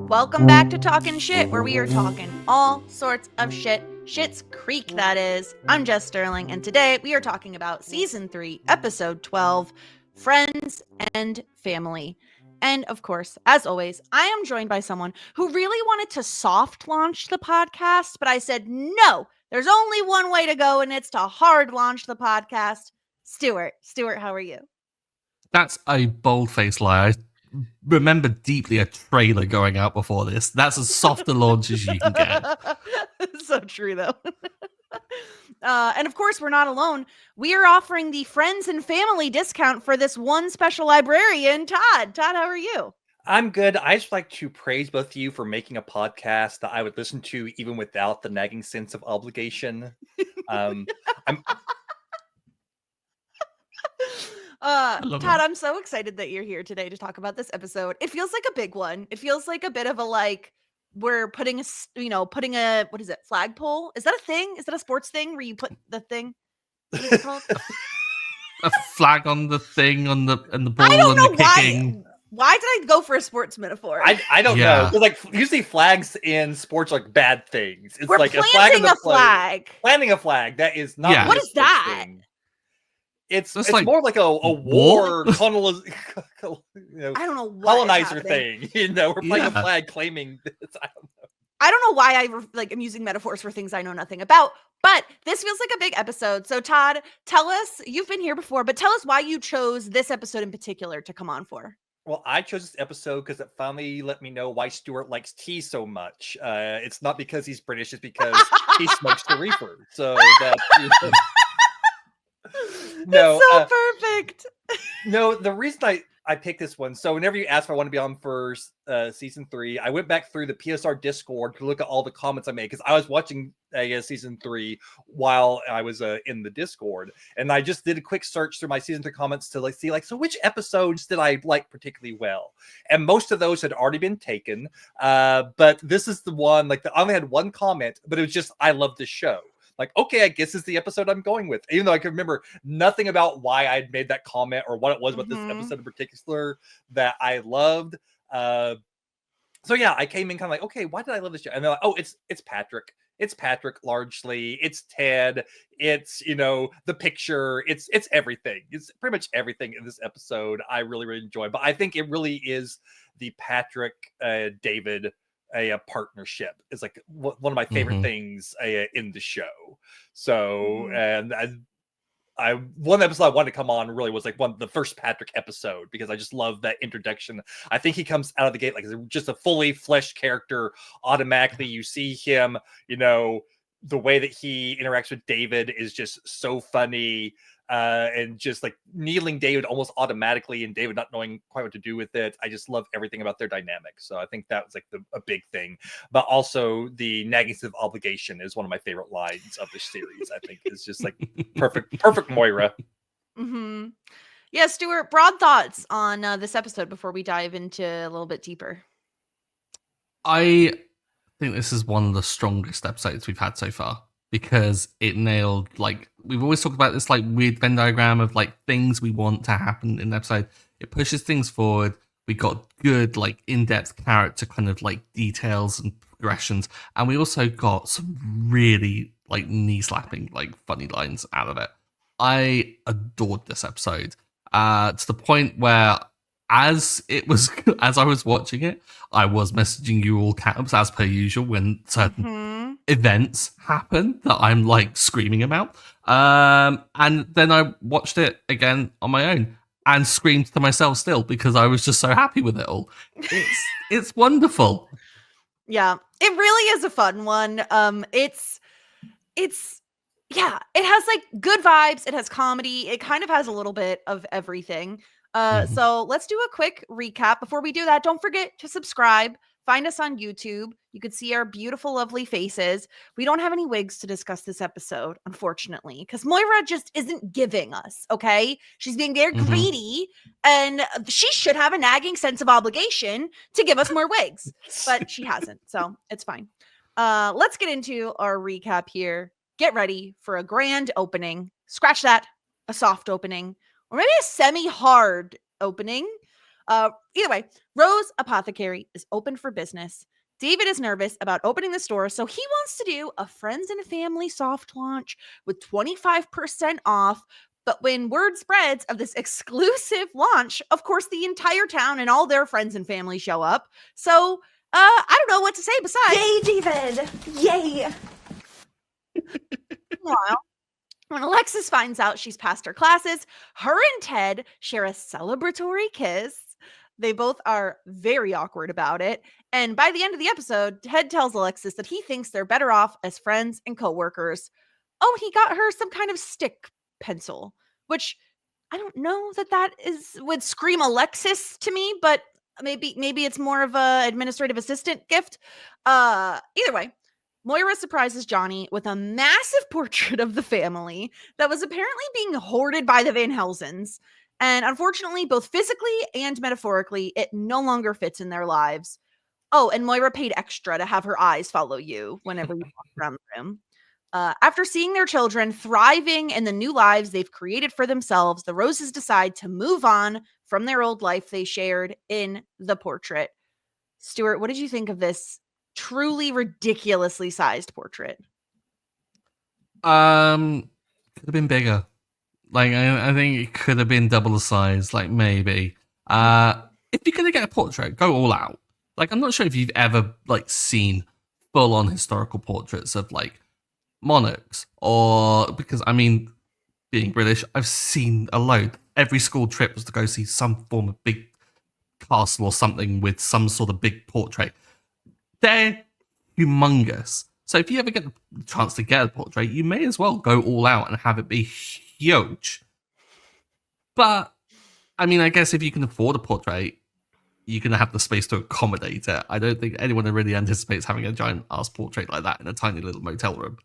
Welcome back to Talkin' Shit, where we are talking all sorts of shit. Schitt's Creek, that is. I'm Jess Sterling, and today we are talking about Season 3, Episode 12, Friends and Family. And of course, as always, I am joined by someone who really wanted to soft launch the podcast, but I said, no, there's only one way to go, and it's to hard launch the podcast. Stuart, how are you? That's a bold-faced lie. I remember deeply a trailer going out before this. That's as soft a launch as you can get. So true, though. And of course, we're not alone. We are offering the friends and family discount for this one special librarian, Todd. Todd, how are you? I'm good. I just like to praise both of you for making a podcast that I would listen to even without the nagging sense of obligation. I'm Todd, I'm so excited that you're here today to talk about this episode. It feels like a big one. It feels like a bit of a we're putting a what is it, flagpole? Is that a thing? Is that a sports thing where you put the thing? What is it called? A flag on the thing on the ball I don't and know the kicking. Why did I go for a sports metaphor? I don't know. Like usually flags in sports are like bad things. It's we're like planting a flag. Planting a flag. That is not. Yeah. What is that? Thing. It's like more like a war I don't know what colonizer thing. We're playing a flag claiming this. I don't know why I'm using metaphors for things I know nothing about, but this feels like a big episode. So Todd, tell us, you've been here before, but tell us why you chose this episode in particular to come on for. Well, I chose this episode because it finally let me know why Stuart likes tea so much. It's not because he's British, it's because he smokes the reefer. So that's... No, it's so perfect. No, the reason I picked this one, so whenever you asked if I want to be on for season 3, I went back through the PSR Discord to look at all the comments I made because I was watching season 3 while I was in the Discord, and I just did a quick search through my season 3 comments to see so which episodes did I like particularly well, and most of those had already been taken, but this is the one I only had one comment, but it was just I love this show. Okay, I guess this is the episode I'm going with, even though I can remember nothing about why I'd made that comment or what it was about this episode in particular that I loved. So yeah, I came in kind of okay, why did I love this show? And they're it's Patrick. It's Patrick largely. It's Ted. It's the picture. It's everything. It's pretty much everything in this episode I really, really enjoy. But I think it really is the Patrick David a partnership. It's one of my favorite things in the show. So and I one episode I wanted to come on really was the first Patrick episode because I just love that introduction. I think he comes out of the gate just a fully fleshed character. Automatically you see him, the way that he interacts with David is just so funny. And just kneeling David almost automatically and David not knowing quite what to do with it. I just love everything about their dynamic. So I think that was a big thing. But also the nagging sense of obligation is one of my favorite lines of the series. I think it's just perfect Moira. Mm-hmm. Yeah, Stuart, broad thoughts on this episode before we dive into a little bit deeper. I think this is one of the strongest episodes we've had so far. Because it nailed, we've always talked about this, weird Venn diagram of, things we want to happen in the episode. It pushes things forward. We got good, in-depth character kind of, details and progressions. And we also got some really, knee-slapping, funny lines out of it. I adored this episode. To the point where, as I was watching it, I was messaging you all caps, as per usual, when certain events happen that I'm screaming about, and then I watched it again on my own and screamed to myself still because I was just so happy with it all. It's wonderful. Yeah, it really is a fun one. It's yeah, it has good vibes, it has comedy, it kind of has a little bit of everything. So let's do a quick recap. Before we do that, don't forget to subscribe. Find us on YouTube. You could see our beautiful, lovely faces. We don't have any wigs to discuss this episode, unfortunately, because Moira just isn't giving us, okay? She's being very greedy, and she should have a nagging sense of obligation to give us more wigs, but she hasn't, so it's fine. Let's get into our recap here. Get ready for a grand opening. Scratch that, a soft opening. or maybe a semi-hard opening. Either way, Rose Apothecary is open for business. David is nervous about opening the store, so he wants to do a friends and family soft launch with 25% off. But when word spreads of this exclusive launch, of course, the entire town and all their friends and family show up. So, I don't know what to say besides. Yay, David! Yay! Meanwhile, when Alexis finds out she's passed her classes, her and Ted share a celebratory kiss. They both are very awkward about it. And by the end of the episode, Ted tells Alexis that he thinks they're better off as friends and coworkers. Oh, he got her some kind of stick pencil, which I don't know that would scream Alexis to me, but maybe it's more of a administrative assistant gift. Either way, Moira surprises Johnny with a massive portrait of the family that was apparently being hoarded by the Van Helsens. And unfortunately, both physically and metaphorically, it no longer fits in their lives. Oh, and Moira paid extra to have her eyes follow you whenever you walk around the room. After seeing their children thriving in the new lives they've created for themselves, the Roses decide to move on from their old life they shared in the portrait. Stuart, what did you think of this truly ridiculously sized portrait? Could have been bigger. Like, I think it could have been double the size, like, maybe. If you're going to get a portrait, go all out. Like, I'm not sure if you've ever, like, seen full-on historical portraits of, like, monarchs. Or, because, I mean, being British, I've seen a load. Every school trip was to go see some form of big castle or something with some sort of big portrait. They're humongous. So if you ever get the chance to get a portrait, you may as well go all out and have it be huge. But, I mean, I guess if you can afford a portrait, you're going to have the space to accommodate it. I don't think anyone really anticipates having a giant ass portrait like that in a tiny little motel room.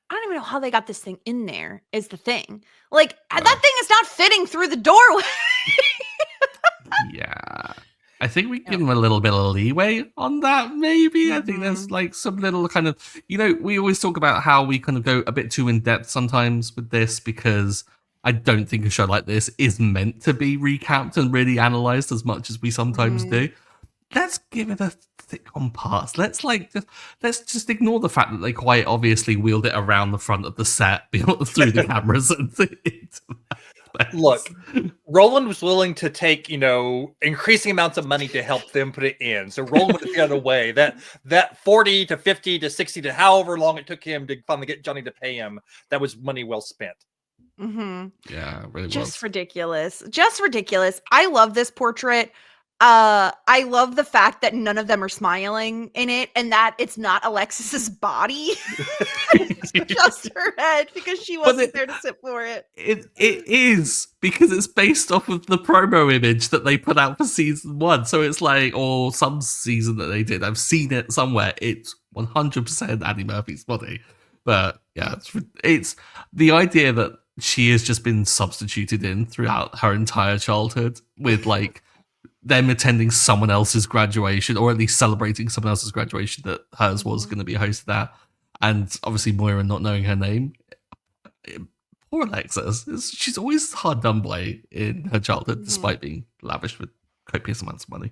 I don't even know how they got this thing in there, is the thing. Like, that thing is not fitting through the doorway. Yeah. I think we give them a little bit of leeway on that, maybe. Mm-hmm. I think there's like some little kind of, we always talk about how we kind of go a bit too in depth sometimes with this, because I don't think a show like this is meant to be recapped and really analyzed as much as we sometimes do. Let's give it a thick on parts. Let's just ignore the fact that they quite obviously wheeled it around the front of the set through the cameras and Look, Roland was willing to take, increasing amounts of money to help them put it in. So Roland went the other way. That 40 to 50 to 60 to however long it took him to finally get Johnny to pay him, that was money well spent. Mm-hmm. Yeah, really just ridiculous. Just ridiculous. I love this portrait. I love the fact that none of them are smiling in it, and that it's not Alexis's body. It's just her head, because she wasn't there to sit for it. It is, because it's based off of the promo image that they put out for season 1. So it's like, or some season that they did. I've seen it somewhere. It's 100% Annie Murphy's body. But yeah, it's the idea that she has just been substituted in throughout her entire childhood with like them attending someone else's graduation, or at least celebrating someone else's graduation that hers was going to be hosted at. And obviously Moira not knowing her name. Poor Alexis. She's always hard done by in her childhood, despite being lavished with copious amounts of money.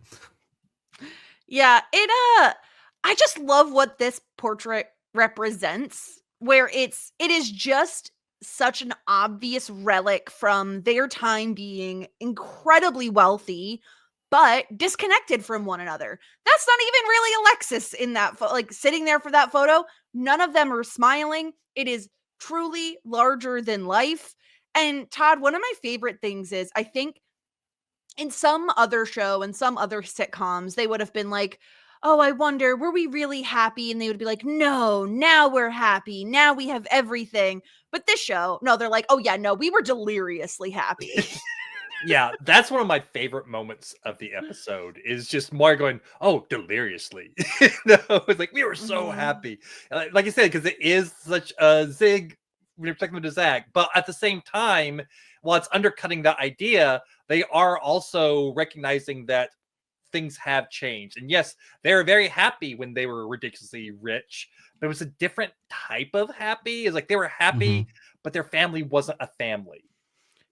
Yeah, I just love what this portrait represents, where it is just such an obvious relic from their time being incredibly wealthy, but disconnected from one another. That's not even really Alexis in that sitting there for that photo. None of them are smiling. It is truly larger than life. And Todd, one of my favorite things is, I think in some other show and some other sitcoms, they would have been like, oh, I wonder, were we really happy? And they would be like, no, now we're happy. Now we have everything. But this show, no, they're like, oh yeah, no, we were deliriously happy. Yeah, that's one of my favorite moments of the episode, is just Moira going, oh, deliriously. It's like, we were so happy. Like you said, because it is such a zig when you're talking to Zach. But at the same time, while it's undercutting that idea, they are also recognizing that things have changed. And yes, they were very happy when they were ridiculously rich, but it was a different type of happy. It's like they were happy, but their family wasn't a family.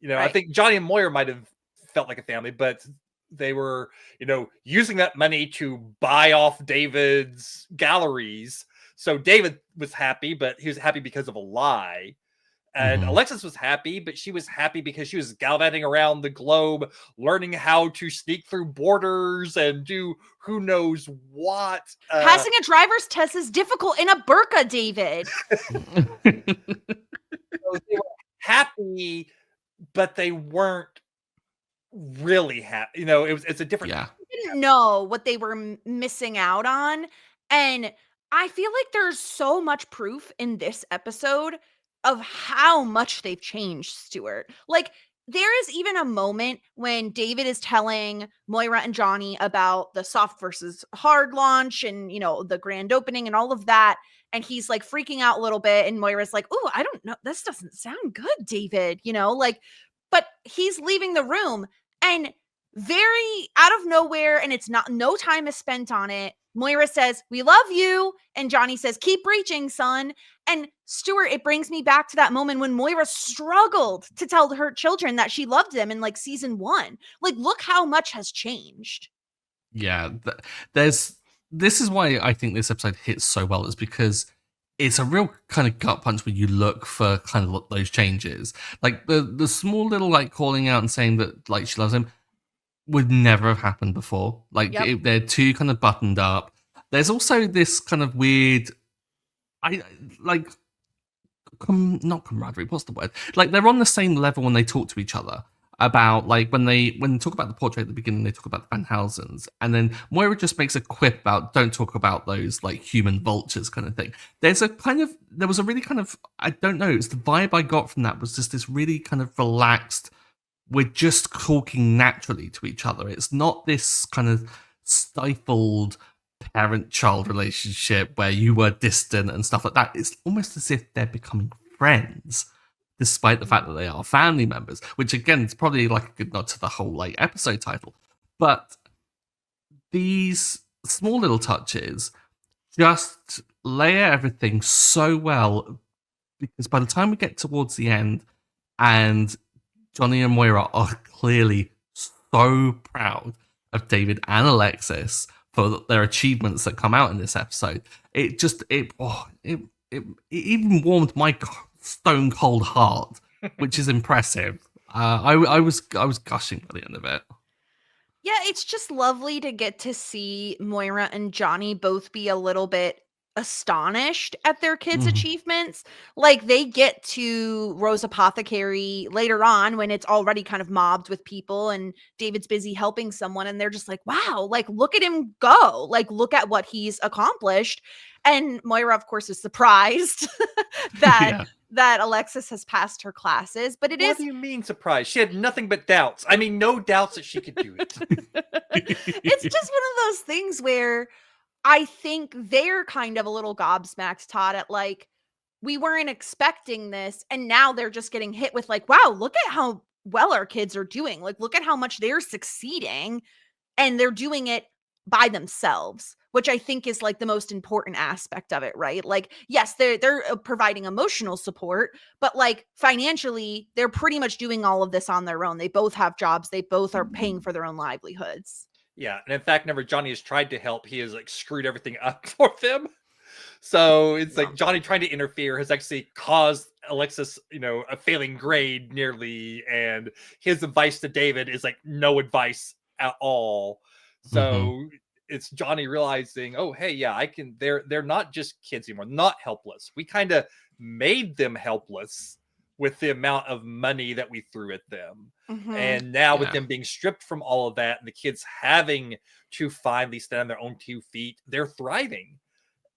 I Right. think Johnny and Moira might have felt like a family, but they were, using that money to buy off David's galleries. So David was happy, but he was happy because of a lie. And Mhm. Alexis was happy, but she was happy because she was gallivanting around the globe, learning how to sneak through borders and do who knows what. Passing a driver's test is difficult in a burqa, David. So they were happy, but they weren't really happy. It's a different. Yeah. Didn't know what they were missing out on. And I feel like there's so much proof in this episode of how much they've changed, Stuart. Like, there is even a moment when David is telling Moira and Johnny about the soft versus hard launch and, the grand opening and all of that. And he's like freaking out a little bit. And Moira's like, oh, I don't know. This doesn't sound good, David. But he's leaving the room and very out of nowhere, and it's not, no time is spent on it. Moira says, "We love you." And Johnny says, "Keep reaching, son." And Stuart, it brings me back to that moment when Moira struggled to tell her children that she loved them in like season 1. Like, look how much has changed. Yeah. This is why I think this episode hits so well, is because it's a real kind of gut punch when you look for kind of those changes. Like the small little like calling out and saying that like she loves him would never have happened before. Like Yep. they're too kind of buttoned up. There's also this kind of weird, I like, not camaraderie. What's the word? Like they're on the same level when they talk to each other about like when they talk about the portrait at the beginning, they talk about the Van Housens, and then Moira just makes a quip about don't talk about those like human vultures kind of thing. There was a really kind of, I don't know, it's the vibe I got from that was just this really kind of relaxed, we're just talking naturally to each other. It's not this kind of stifled parent-child relationship where you were distant and stuff like that. It's almost as if they're becoming friends, despite the fact that they are family members, which again is probably like a good nod to the whole like episode title. But these small little touches just layer everything so well, because by the time we get towards the end and Johnny and Moira are clearly so proud of David and Alexis for their achievements that come out in this episode. It even warmed my stone cold heart, which is impressive. I was gushing by the end of it. Yeah, it's just lovely to get to see Moira and Johnny both be a little bit astonished at their kids' achievements. Like, they get to Rose Apothecary later on when it's already kind of mobbed with people and David's busy helping someone, and they're just like, wow, like, look at him go. Like, look at what he's accomplished. And Moira, of course, is surprised that that Alexis has passed her classes, but What do you mean surprised? She had nothing but doubts. I mean, no doubts that she could do it. It's just one of those things where I think they're kind of a little gobsmacked, Todd, at like, we weren't expecting this. And now they're just getting hit with like, wow, look at how well our kids are doing. Like, look at how much they're succeeding. And they're doing it by themselves, which I think is like the most important aspect of it, right? Like, yes, they're providing emotional support, but like financially, they're pretty much doing all of this on their own. They both have jobs. They both are paying for their own livelihoods. Yeah, and in fact, whenever Johnny has tried to help, he has like screwed everything up for them. So it's like Johnny trying to interfere has actually caused Alexis, a failing grade nearly, and his advice to David is like no advice at all. So it's Johnny realizing, oh hey, yeah, I can. They're not just kids anymore, not helpless. We kind of made them helpless with the amount of money that we threw at them. And now with them being stripped from all of that and the kids having to finally stand on their own 2 feet, they're thriving.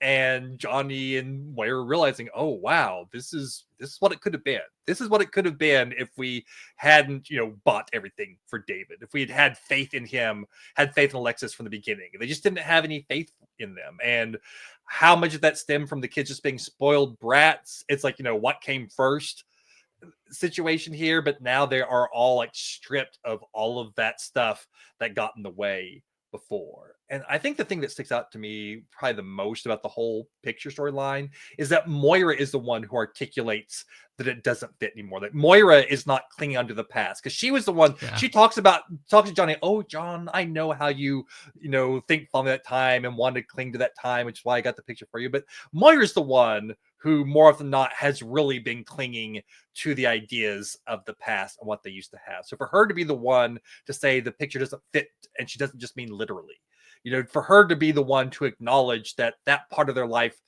And Johnny and Moira realizing, oh wow, this is what it could have been. This is what it could have been if we hadn't, bought everything for David. If we had faith in him, had faith in Alexis from the beginning. They just didn't have any faith in them. And how much of that stemmed from the kids just being spoiled brats? It's like, what came first situation here, but now they are all like stripped of all of that stuff that got in the way before. And I think the thing that sticks out to me probably the most about the whole picture storyline is that Moira is the one who articulates that it doesn't fit anymore. That Moira is not clinging onto the past, because she was the one. Yeah. She talks to Johnny. Oh, John, I know how you think fondly that time and want to cling to that time, which is why I got the picture for you. But Moira's the one who more often than not has really been clinging to the ideas of the past and what they used to have. So for her to be the one to say the picture doesn't fit, and she doesn't just mean literally, for her to be the one to acknowledge that that part of their life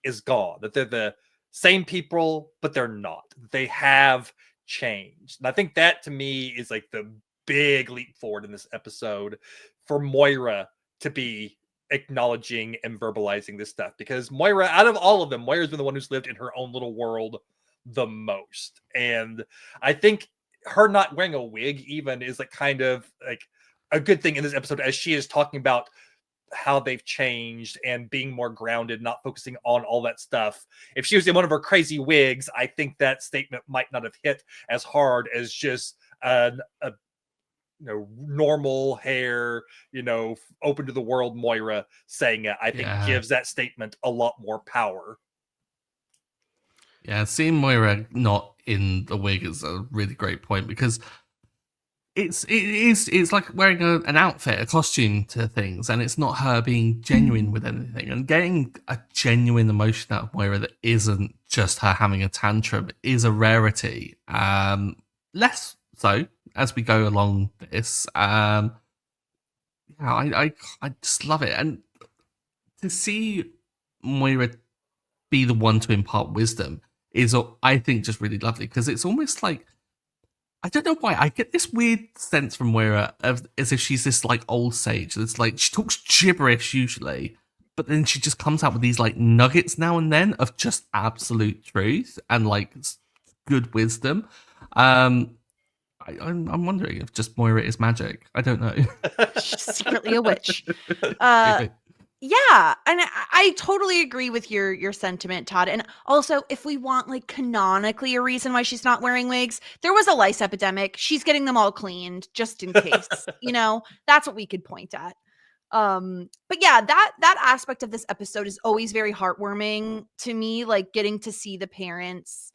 is gone, that they're the same people, but they're not. They have changed. And I think that to me is like the big leap forward in this episode for Moira to be acknowledging and verbalizing this stuff, because Moira, out of all of them, Moira's been the one who's lived in her own little world the most. And I think her not wearing a wig even is like kind of like a good thing in this episode, as she is talking about how they've changed and being more grounded, not focusing on all that stuff. If she was in one of her crazy wigs, I think that statement might not have hit as hard as just a normal hair, open to the world Moira saying it. I think gives that statement a lot more power. Yeah, seeing Moira not in the wig is a really great point, because it's like wearing an outfit, a costume to things, and it's not her being genuine with anything. And getting a genuine emotion out of Moira that isn't just her having a tantrum is a rarity. Less so as we go along this. I just love it. And to see Moira be the one to impart wisdom is, I think, just really lovely, because it's almost like, I don't know why, I get this weird sense from Moira as if she's this like old sage that's like, she talks gibberish usually, but then she just comes out with these like nuggets now and then of just absolute truth and like good wisdom. I'm wondering if just Moira is magic. I don't know. She's secretly a witch. Yeah, and I totally agree with your sentiment, Todd. And also, if we want like canonically a reason why she's not wearing wigs, there was a lice epidemic. She's getting them all cleaned just in case. That's what we could point at. But yeah, that aspect of this episode is always very heartwarming to me, like getting to see the parents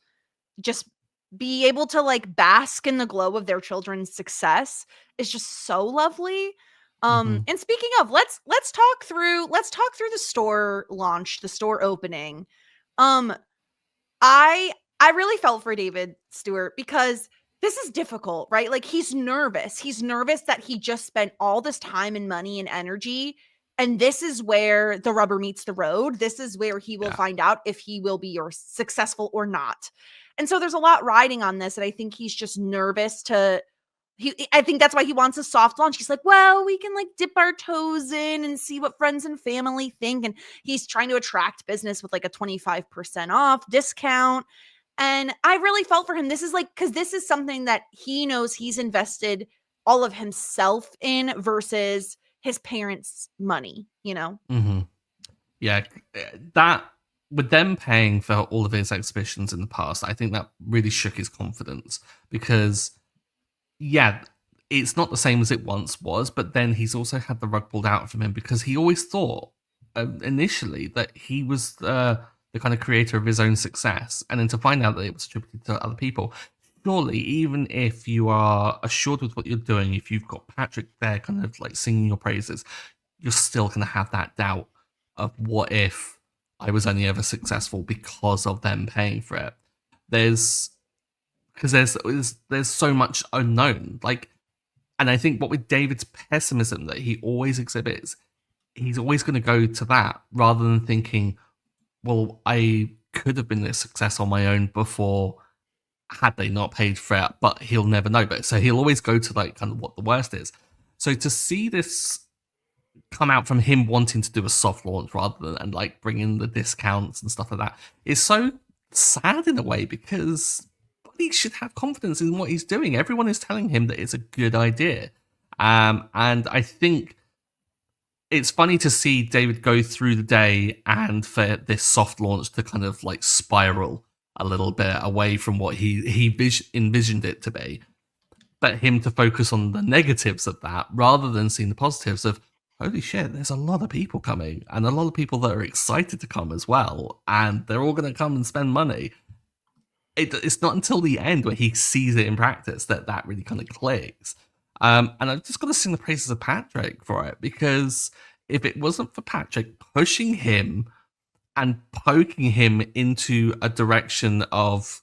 just be able to like bask in the glow of their children's success is just so lovely. And speaking of, let's talk through the store launch, the store opening. I really felt for David Stewart, because this is difficult, right? Like he's nervous that he just spent all this time and money and energy, and this is where the rubber meets the road. This is where he will find out if he will be successful or not. And so there's a lot riding on this, and I think he's just nervous I think that's why he wants a soft launch. He's like, well, we can like dip our toes in and see what friends and family think. And he's trying to attract business with like a 25% off discount. And I really felt for him. This is like, because this is something that he knows he's invested all of himself in versus his parents' money, Mm-hmm. Yeah, that with them paying for all of his exhibitions in the past, I think that really shook his confidence, because yeah, it's not the same as it once was, but then he's also had the rug pulled out from him, because he always thought initially that he was the kind of creator of his own success, and then to find out that it was attributed to other people. Surely, even if you are assured with what you're doing, if you've got Patrick there kind of like singing your praises, you're still going to have that doubt of, what if I was only ever successful because of them paying for it? Because there's so much unknown, like, and I think what with David's pessimism that he always exhibits, he's always going to go to that rather than thinking, well, I could have been this success on my own before had they not paid for it, but he'll never know. But so he'll always go to like kind of what the worst is. So to see this come out from him wanting to do a soft launch rather than and like bring in the discounts and stuff like that is so sad in a way, because he should have confidence in what he's doing. Everyone is telling him that it's a good idea. And I think it's funny to see David go through the day and for this soft launch to kind of like spiral a little bit away from what he envisioned it to be. But him to focus on the negatives of that rather than seeing the positives of, holy shit, there's a lot of people coming, and a lot of people that are excited to come as well, and they're all going to come and spend money. It's not until the end where he sees it in practice that really kind of clicks. And I've just got to sing the praises of Patrick for it, because if it wasn't for Patrick pushing him and poking him into a direction of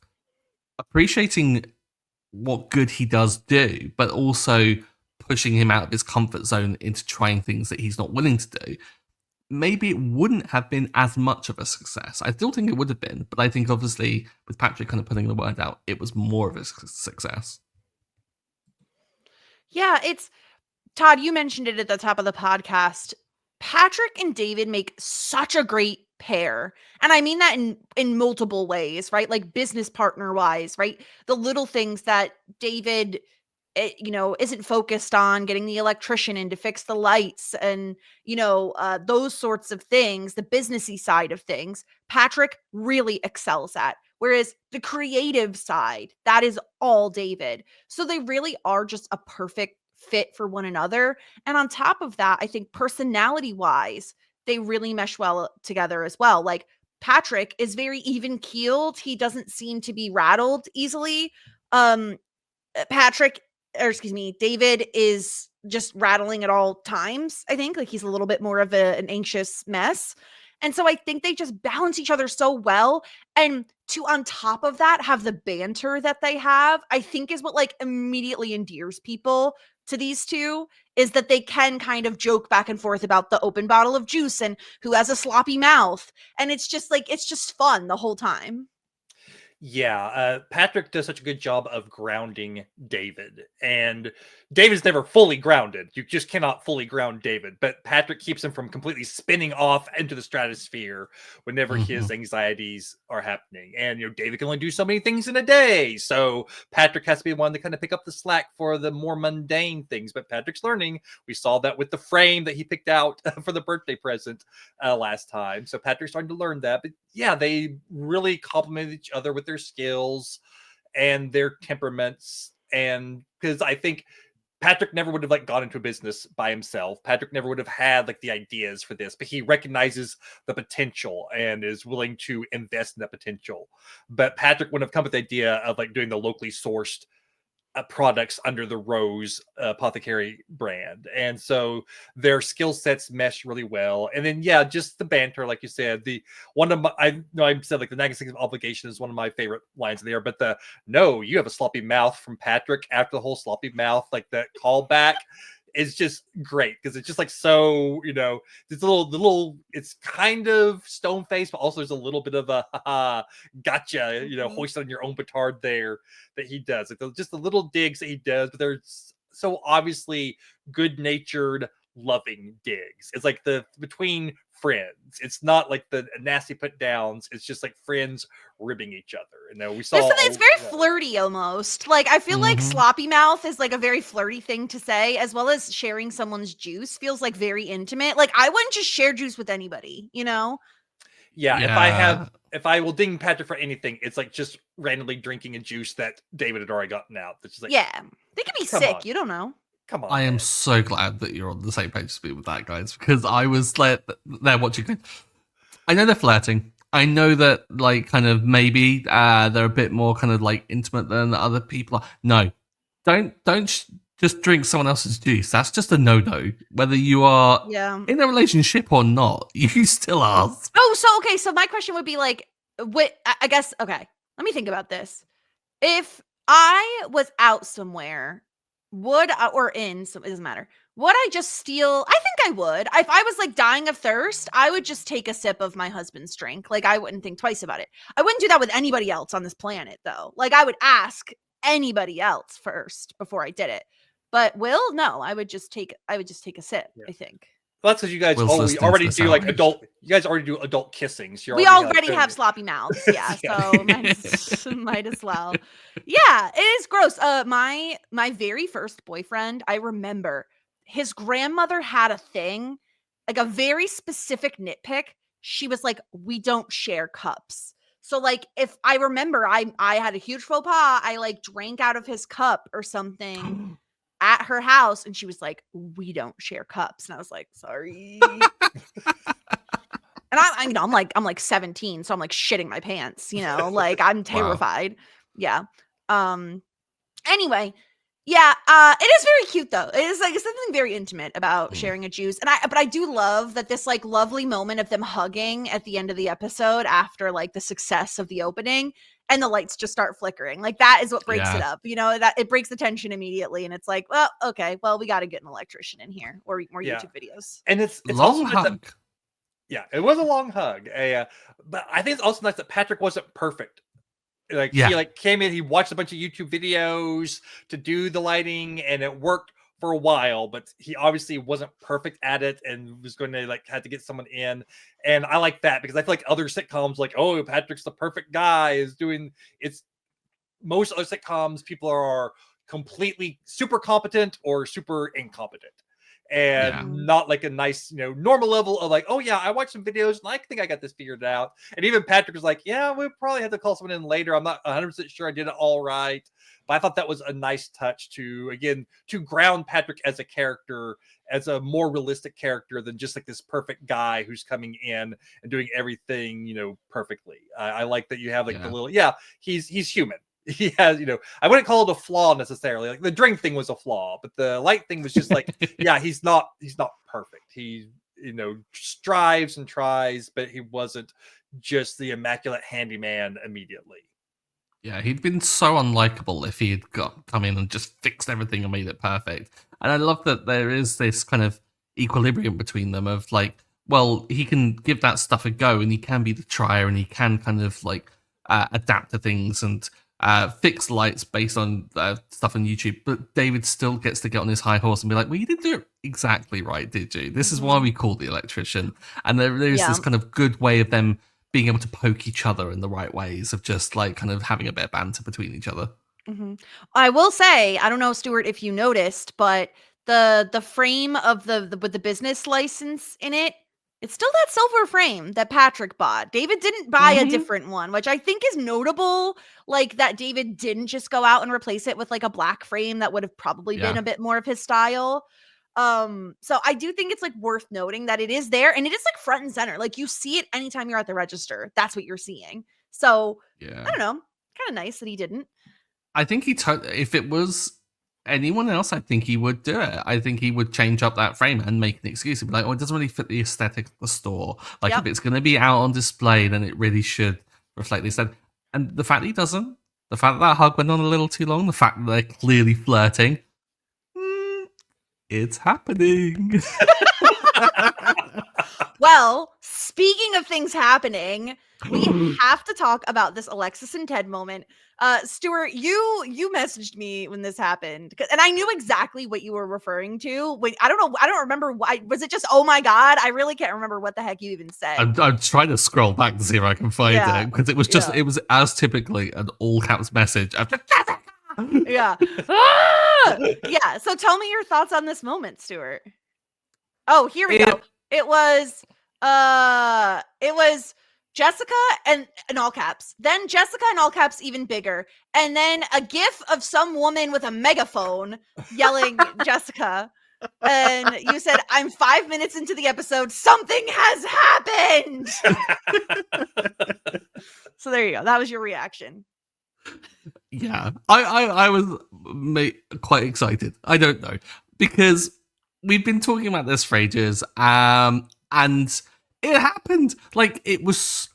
appreciating what good he does do, but also pushing him out of his comfort zone into trying things that he's not willing to do, maybe it wouldn't have been as much of a success. I still think it would have been, but I think obviously with Patrick kind of putting the word out, it was more of a success. Yeah, it's Todd, you mentioned it at the top of the podcast. Patrick and David make such a great pair. And I mean that in multiple ways, right? Like business partner wise, right? The little things that David isn't focused on, getting the electrician in to fix the lights and, those sorts of things, the businessy side of things, Patrick really excels at. Whereas the creative side, that is all David. So they really are just a perfect fit for one another. And on top of that, I think personality wise, they really mesh well together as well. Like Patrick is very even keeled. He doesn't seem to be rattled easily. David is just rattling at all times. I think like he's a little bit more of an anxious mess. And so I think they just balance each other so well. And to on top of that, have the banter that they have, I think is what like immediately endears people to these two, is that they can kind of joke back and forth about the open bottle of juice and who has a sloppy mouth. And it's just fun the whole time. Yeah, Patrick does such a good job of grounding David, and David's never fully grounded. You just cannot fully ground David, but Patrick keeps him from completely spinning off into the stratosphere whenever his anxieties are happening. And David can only do so many things in a day, so Patrick has to be one to kind of pick up the slack for the more mundane things. But Patrick's learning. We saw that with the frame that he picked out for the birthday present last time. So Patrick's starting to learn that. But yeah, they really complement each other with their skills and their temperaments. And because I think Patrick never would have like gone into a business by himself. Patrick never would have had like the ideas for this, but he recognizes the potential and is willing to invest in that potential. But Patrick wouldn't have come with the idea of like doing the locally sourced products under the Rose Apothecary brand. And so their skill sets mesh really well. And then, yeah, just the banter, like you said, the nagging thing of obligation is one of my favorite lines in there, but you have a sloppy mouth from Patrick after the whole sloppy mouth, like that callback is just great because it's just like so, it's it's kind of stone faced, but also there's a little bit of a gotcha, hoist on your own petard there that he does. Like just the little digs that he does, but they're so obviously good natured, loving digs. It's like between friends. It's not like the nasty put downs. It's just like friends ribbing each other. And we saw it's very flirty almost. Like I feel like sloppy mouth is like a very flirty thing to say, as well as sharing someone's juice feels like very intimate. Like I wouldn't just share juice with anybody, Yeah, if I will ding Patrick for anything, it's like just randomly drinking a juice that David had already gotten out. That's just like, yeah, they could be sick. You don't know. Come on. I am so glad that you're on the same page as me with that, guys, because I was like, there watching. I know they're flirting. I know that, like, kind of maybe they're a bit more kind of like intimate than other people are. No, don't just drink someone else's juice. That's just a no-no. Whether you are in a relationship or not, you still are. Oh, so my question would be like, I guess, okay, let me think about this. If I was out somewhere, it doesn't matter. Would I just steal? I think I would. If I was like dying of thirst, I would just take a sip of my husband's drink. Like I wouldn't think twice about it. I wouldn't do that with anybody else on this planet though. Like I would ask anybody else first before I did it. But no, I would just take a sip, I think. Well, that's because you guys already do like adult. You guys already do adult kissing. So we already have sloppy mouths, yeah. So might as well. Yeah, it is gross. My very first boyfriend, I remember his grandmother had a thing, like a very specific nitpick. She was like, "We don't share cups." So like, if I remember, I had a huge faux pas. I like drank out of his cup or something. at her house, and she was like, "We don't share cups," and I was like, "Sorry." And I'm like 17, so I'm like shitting my pants, like I'm terrified. Yeah. Anyway, yeah, it is very cute though. It is like something very intimate about sharing a juice. But I do love that this like lovely moment of them hugging at the end of the episode after like the success of the opening, and the lights just start flickering. Like that is what breaks it up. That it breaks the tension immediately, and it's like, well, okay, well, we got to get an electrician in here or more YouTube videos. And it's long also hug. Yeah, it was a long hug. But I think it's also nice that Patrick wasn't perfect. Like he like came in, he watched a bunch of YouTube videos to do the lighting, and it worked for a while. But he obviously wasn't perfect at it, and was going to like had to get someone in. And I like that because I feel like other sitcoms, like Patrick's the perfect guy, is doing it's. Most other sitcoms, people are completely super competent or super incompetent. And not like a nice, normal level of like, oh yeah, I watched some videos and I think I got this figured out. And even Patrick was like, yeah, we probably have to call someone in later. I'm not 100% sure I did it all right. But I thought that was a nice touch to ground Patrick as a character, as a more realistic character than just like this perfect guy who's coming in and doing everything, perfectly. I like that you have like the little, he's human. He has, I wouldn't call it a flaw necessarily. Like the drink thing was a flaw, but the light thing was just like, he's not perfect. He, strives and tries, but he wasn't just the immaculate handyman immediately. Yeah, he'd been so unlikable if he had come in and just fixed everything and made it perfect. And I love that there is this kind of equilibrium between them of like, well, he can give that stuff a go and he can be the trier and he can kind of like adapt to things and fix lights based on stuff on YouTube, but David still gets to get on his high horse and be like, well, you didn't do it exactly right, did you? This is why we call the electrician. And there is this kind of good way of them being able to poke each other in the right ways of just like kind of having a bit of banter between each other. I will say, I don't know, Stuart, if you noticed, but the frame of with the business license in it, it's still that silver frame that Patrick bought. David didn't buy a different one, which I think is notable. Like that David didn't just go out and replace it with like a black frame that would have probably been a bit more of his style. So I do think it's like worth noting that it is there and it is like front and center. Like you see it anytime you're at the register. That's what you're seeing. So I don't know. Kind of nice that he didn't. I think if it was anyone else, I think he would do it. I think he would change up that frame and make an excuse. He'd be like, it doesn't really fit the aesthetic of the store. Like, if it's going to be out on display, then it really should reflect the aesthetic. And the fact that he doesn't, the fact that hug went on a little too long, the fact that they're clearly flirting, it's happening. Well, speaking of things happening, we have to talk about this Alexis and Ted moment. Stuart, you messaged me when this happened, and I knew exactly what you were referring to. When I don't remember why. Was it just, oh my god? I really can't remember what the heck you even said. I'm trying to scroll back to see if I can find it because it was just it was as typically an all caps message. Yeah. Yeah. So tell me your thoughts on this moment, Stuart. Oh, here we go. It was Jessica and in all caps, then Jessica in all caps even bigger, and then a gif of some woman with a megaphone yelling Jessica, and you said, I'm 5 minutes into the episode, something has happened. So there you go, that was your reaction. Yeah, I was quite excited. I don't know, because we've been talking about this for ages, and it happened. Like, it was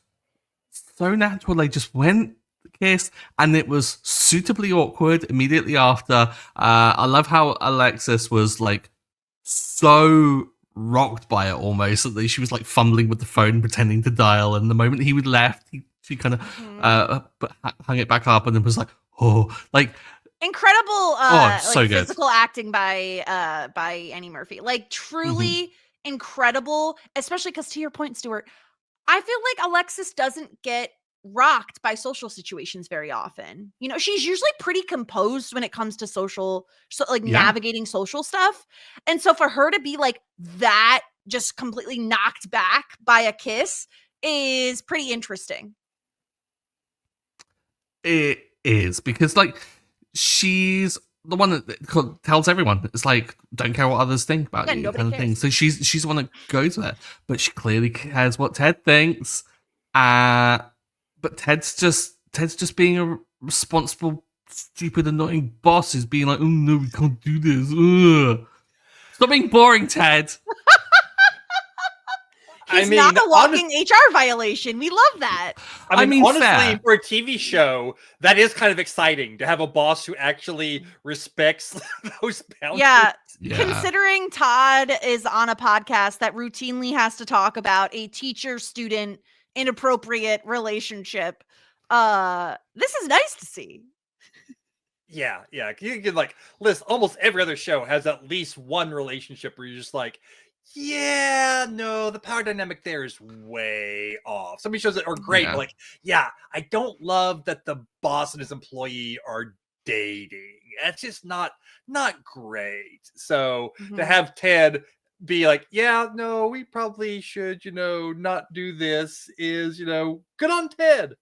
so natural. They just went, kissed, and it was suitably awkward immediately after. I love how Alexis was like so rocked by it almost that she was like fumbling with the phone, pretending to dial. And the moment he would left, she kind of hung it back up and then was like, oh, like. Incredible so like good. Physical acting by Annie Murphy. Like truly incredible, especially because, to your point, Stuart, I feel like Alexis doesn't get rocked by social situations very often. You know, she's usually pretty composed when it comes to social, navigating social stuff. And so for her to be like that, just completely knocked back by a kiss, is pretty interesting. It is, because like she's the one that tells everyone. It's like, don't care what others think about you, nobody kind of thing. cares. So she's the one that goes there, but she clearly cares what Ted thinks. But Ted's just being a responsible, stupid, annoying boss. Who's being like, oh no, we can't do this. Ugh. Stop being boring, Ted. He's not a walking HR violation. We love that. I mean, honestly, fair. for a TV show, that is kind of exciting to have a boss who actually respects those boundaries. Yeah. Yeah. Considering Todd is on a podcast that routinely has to talk about a teacher-student inappropriate relationship, this is nice to see. Yeah. You can like list almost every other show has at least one relationship where you're just like, yeah, no, the power dynamic there is way off. Some of these shows that are great, but like, yeah, I don't love that the boss and his employee are dating. That's just not great. So to have Ted be like, yeah, no, we probably should, not do this is, good on Ted.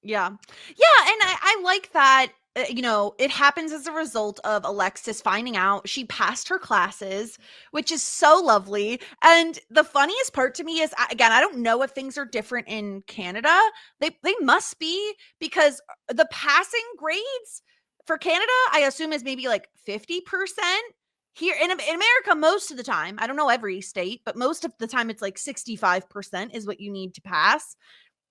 Yeah. Yeah, and I like that. It happens as a result of Alexis finding out she passed her classes, which is so lovely. And the funniest part to me is, again, I don't know if things are different in Canada. They must be, because the passing grades for Canada, I assume, is maybe like 50%. Here in America, most of the time, I don't know every state, but most of the time it's like 65% is what you need to pass.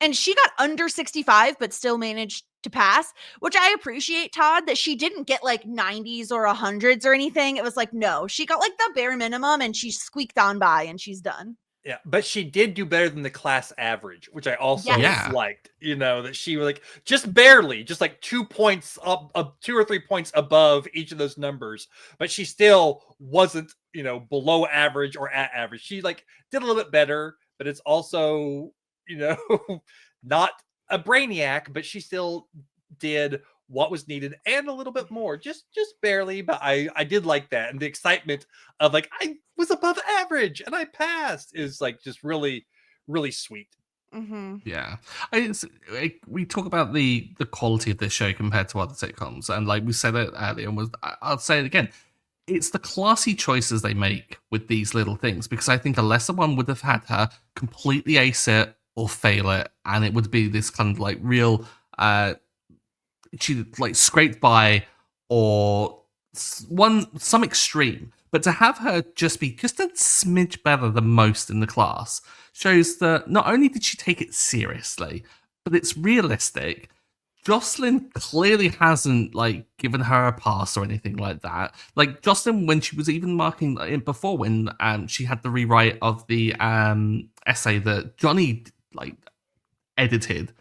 And she got under 65, but still managed to pass, which I appreciate, Todd, that she didn't get like 90s or 100s or anything. It was like, no, she got like the bare minimum and she squeaked on by and she's done. Yeah, but she did do better than the class average, which I also liked, that she was like just barely, just like 2 points up, 2 or 3 points above each of those numbers, but she still wasn't, below average or at average. She like did a little bit better, but it's also, not a brainiac, but she still did what was needed and a little bit more, just barely. But I did like that, and the excitement of like I was above average and I passed is like just really, really sweet. Mm-hmm. Yeah, we talk about the quality of this show compared to other sitcoms, and like we said it earlier, and I'll say it again. It's the classy choices they make with these little things, because I think a lesser one would have had her completely ace it or fail it, and it would be this kind of like real she like scraped by or some extreme. But to have her just be just a smidge better than most in the class shows that not only did she take it seriously, but it's realistic. Jocelyn clearly hasn't like given her a pass or anything like that. Like Jocelyn, when she was even marking it before, when she had the rewrite of the essay that Johnny like edited,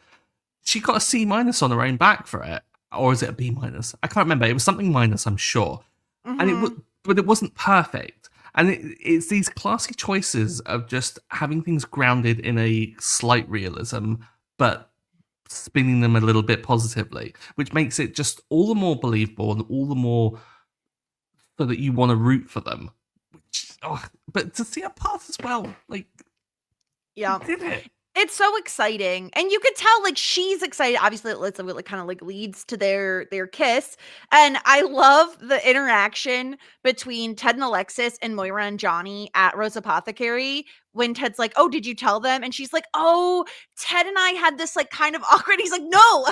she got a C- on her own back for it, or is it a B-? I can't remember. It was something minus, I'm sure, and but it wasn't perfect. And it's these classy choices of just having things grounded in a slight realism, but spinning them a little bit positively, which makes it just all the more believable and all the more so that you want to root for them. But to see her pass as well, like, yeah, did it. It's so exciting, and you could tell like she's excited. Obviously, it's like kind of like leads to their kiss, and I love the interaction between Ted and Alexis and Moira and Johnny at Rose Apothecary when Ted's like, "Oh, did you tell them?" And she's like, "Oh, Ted and I had this like kind of awkward." He's like, "No,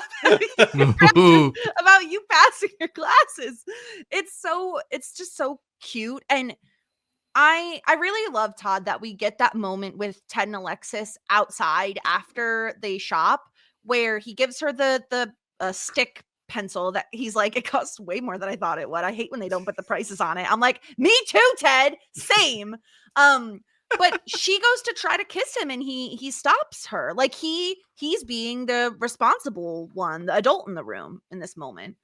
about you passing your classes." It's just so cute, and I really love, Todd, that we get that moment with Ted and Alexis outside after they shop, where he gives her the stick pencil that he's like, it costs way more than I thought it would. I hate when they don't put the prices on it. I'm like, me too, Ted. Same. But she goes to try to kiss him and he stops her. Like he's being the responsible one, the adult in the room in this moment.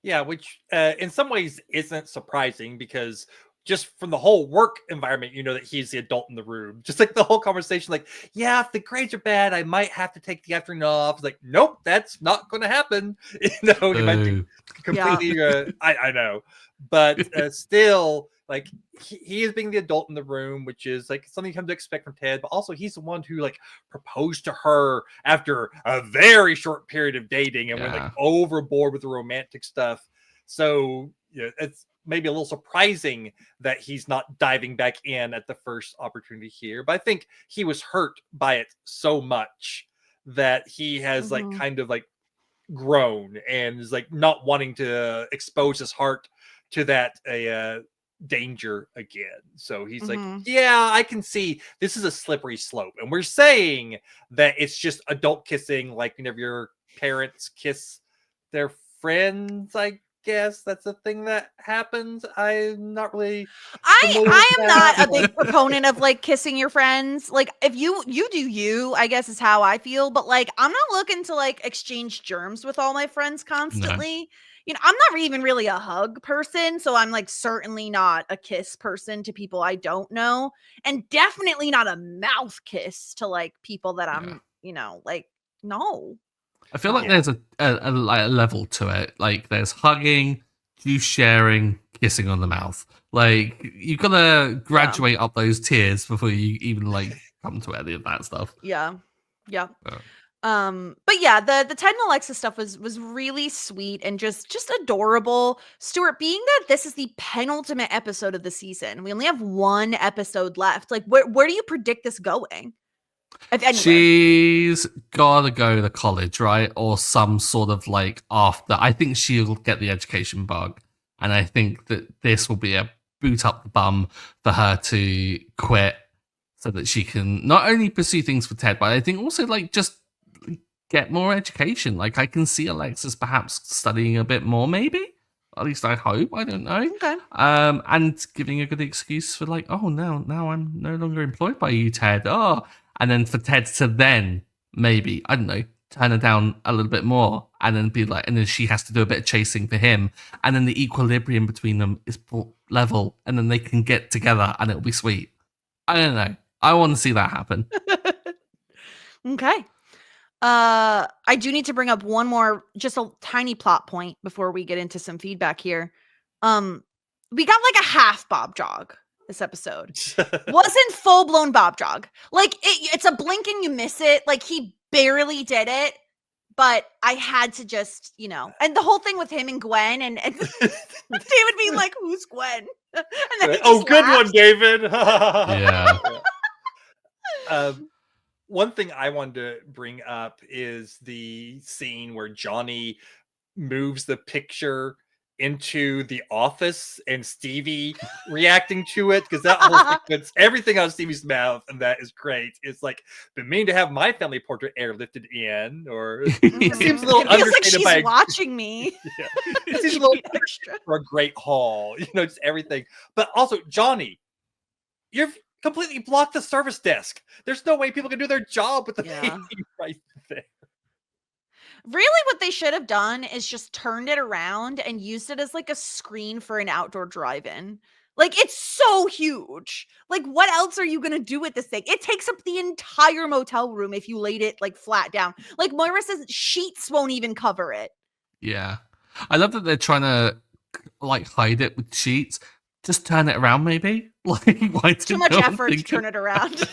Yeah, which in some ways isn't surprising, because just from the whole work environment, that he's the adult in the room. Just like the whole conversation, like, yeah, if the grades are bad, I might have to take the afternoon off. It's like, nope, that's not going to happen. He might be completely, I know. But still, like, he is being the adult in the room, which is like something you come to expect from Ted. But also, he's the one who like proposed to her after a very short period of dating and went like overboard with the romantic stuff. So it's maybe a little surprising that he's not diving back in at the first opportunity here. But I think he was hurt by it so much that he has like kind of like grown and is like not wanting to expose his heart to that danger again. So he's like, yeah, I can see this is a slippery slope. And we're saying that it's just adult kissing, like whenever your parents kiss their friends, I guess that's a thing that happens. I'm not really I am not a big proponent of like kissing your friends. Like if you do you, I guess is how I feel, but like I'm not looking to like exchange germs with all my friends constantly. No. You know, I'm not even really a hug person, so I'm like certainly not a kiss person to people I don't know, and definitely not a mouth kiss to like people that I'm, you know, like no. I feel like there's a level to it. Like there's hugging, juice sharing, kissing on the mouth. Like you've got to graduate up those tiers before you even like come to any of that stuff. Yeah. But yeah, the Ted and Alexa stuff was really sweet and just adorable. Stuart, being that this is the penultimate episode of the season, we only have one episode left. Like where do you predict this going? She's gotta go to college, right? Or some sort of like after. I think she'll get the education bug. And I think that this will be a boot up the bum for her to quit so that she can not only pursue things for Ted, but I think also like just get more education. Like I can see Alexis perhaps studying a bit more, maybe. At least I hope. I don't know. Okay. And giving a good excuse for like, oh, now I'm no longer employed by you, Ted. Oh. And then for Ted to then maybe, I don't know, turn her down a little bit more and then be like, and then she has to do a bit of chasing for him. And then the equilibrium between them is level and then they can get together and it'll be sweet. I don't know. I want to see that happen. Okay. I do need to bring up one more, just a tiny plot point before we get into some feedback here. We got like a half Bob jog this episode. Wasn't full-blown Bob jog. Like it's a blink and you miss it. Like he barely did it, but I had to just, you know, and the whole thing with him and Gwen and David being like, who's Gwen? And then good one, David. Yeah. One thing I wanted to bring up is the scene where Johnny moves the picture into the office and Stevie reacting to it, because that whole sequence, everything out of Stevie's mouth, and that is great. It's like, been meaning to have my family portrait airlifted in, or it seems a little it feels like understated she's watching me. Yeah. It seems a little extra for a great haul, you know, just everything. But also, Johnny, you've completely blocked the service desk. There's no way people can do their job with the painting right there. Really, what they should have done is just turned it around and used it as like a screen for an outdoor drive-in. Like, it's so huge. Like, what else are you going to do with this thing? It takes up the entire motel room if you laid it like flat down. Like Moira says, sheets won't even cover it. Yeah. I love that they're trying to like hide it with sheets. Just turn it around, maybe. Like, why too much effort to turn it around.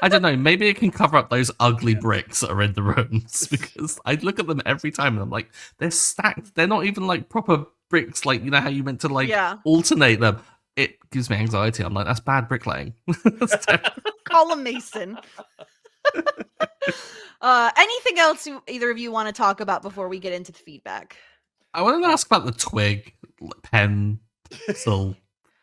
I don't know. Maybe it can cover up those ugly bricks that are in the rooms, because I look at them every time and I'm like, they're stacked. They're not even like proper bricks. Like, you know how you meant to like alternate them. It gives me anxiety. I'm like, that's bad bricklaying. Call a mason. Anything else either of you want to talk about before we get into the feedback? I want to ask about the twig pencil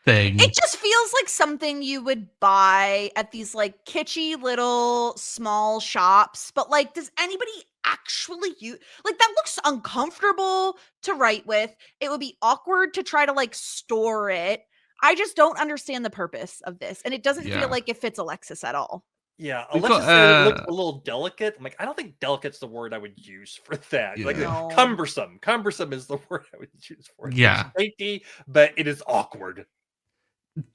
thing. It just feels like something you would buy at these like kitschy little small shops, but like, does anybody actually use? Like, that looks uncomfortable to write with. It would be awkward to try to like store it. I just don't understand the purpose of this, and it doesn't feel like it fits Alexis at all. Yeah, Alexis said it looks a little delicate. I'm like, I don't think delicate's the word I would use for that. Like, cumbersome. Cumbersome is the word I would use for it. Yeah. It's safety, but it is awkward.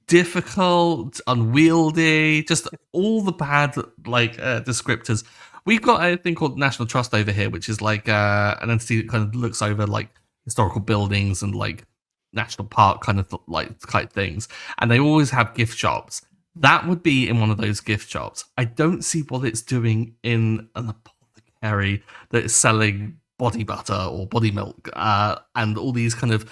Difficult, unwieldy, just all the bad like descriptors. We've got a thing called National Trust over here, which is like an entity that kind of looks over like historical buildings and like national park kind of type things, and they always have gift shops. That would be in one of those gift shops. I don't see what it's doing in an apothecary that is selling body butter or body milk, and all these kind of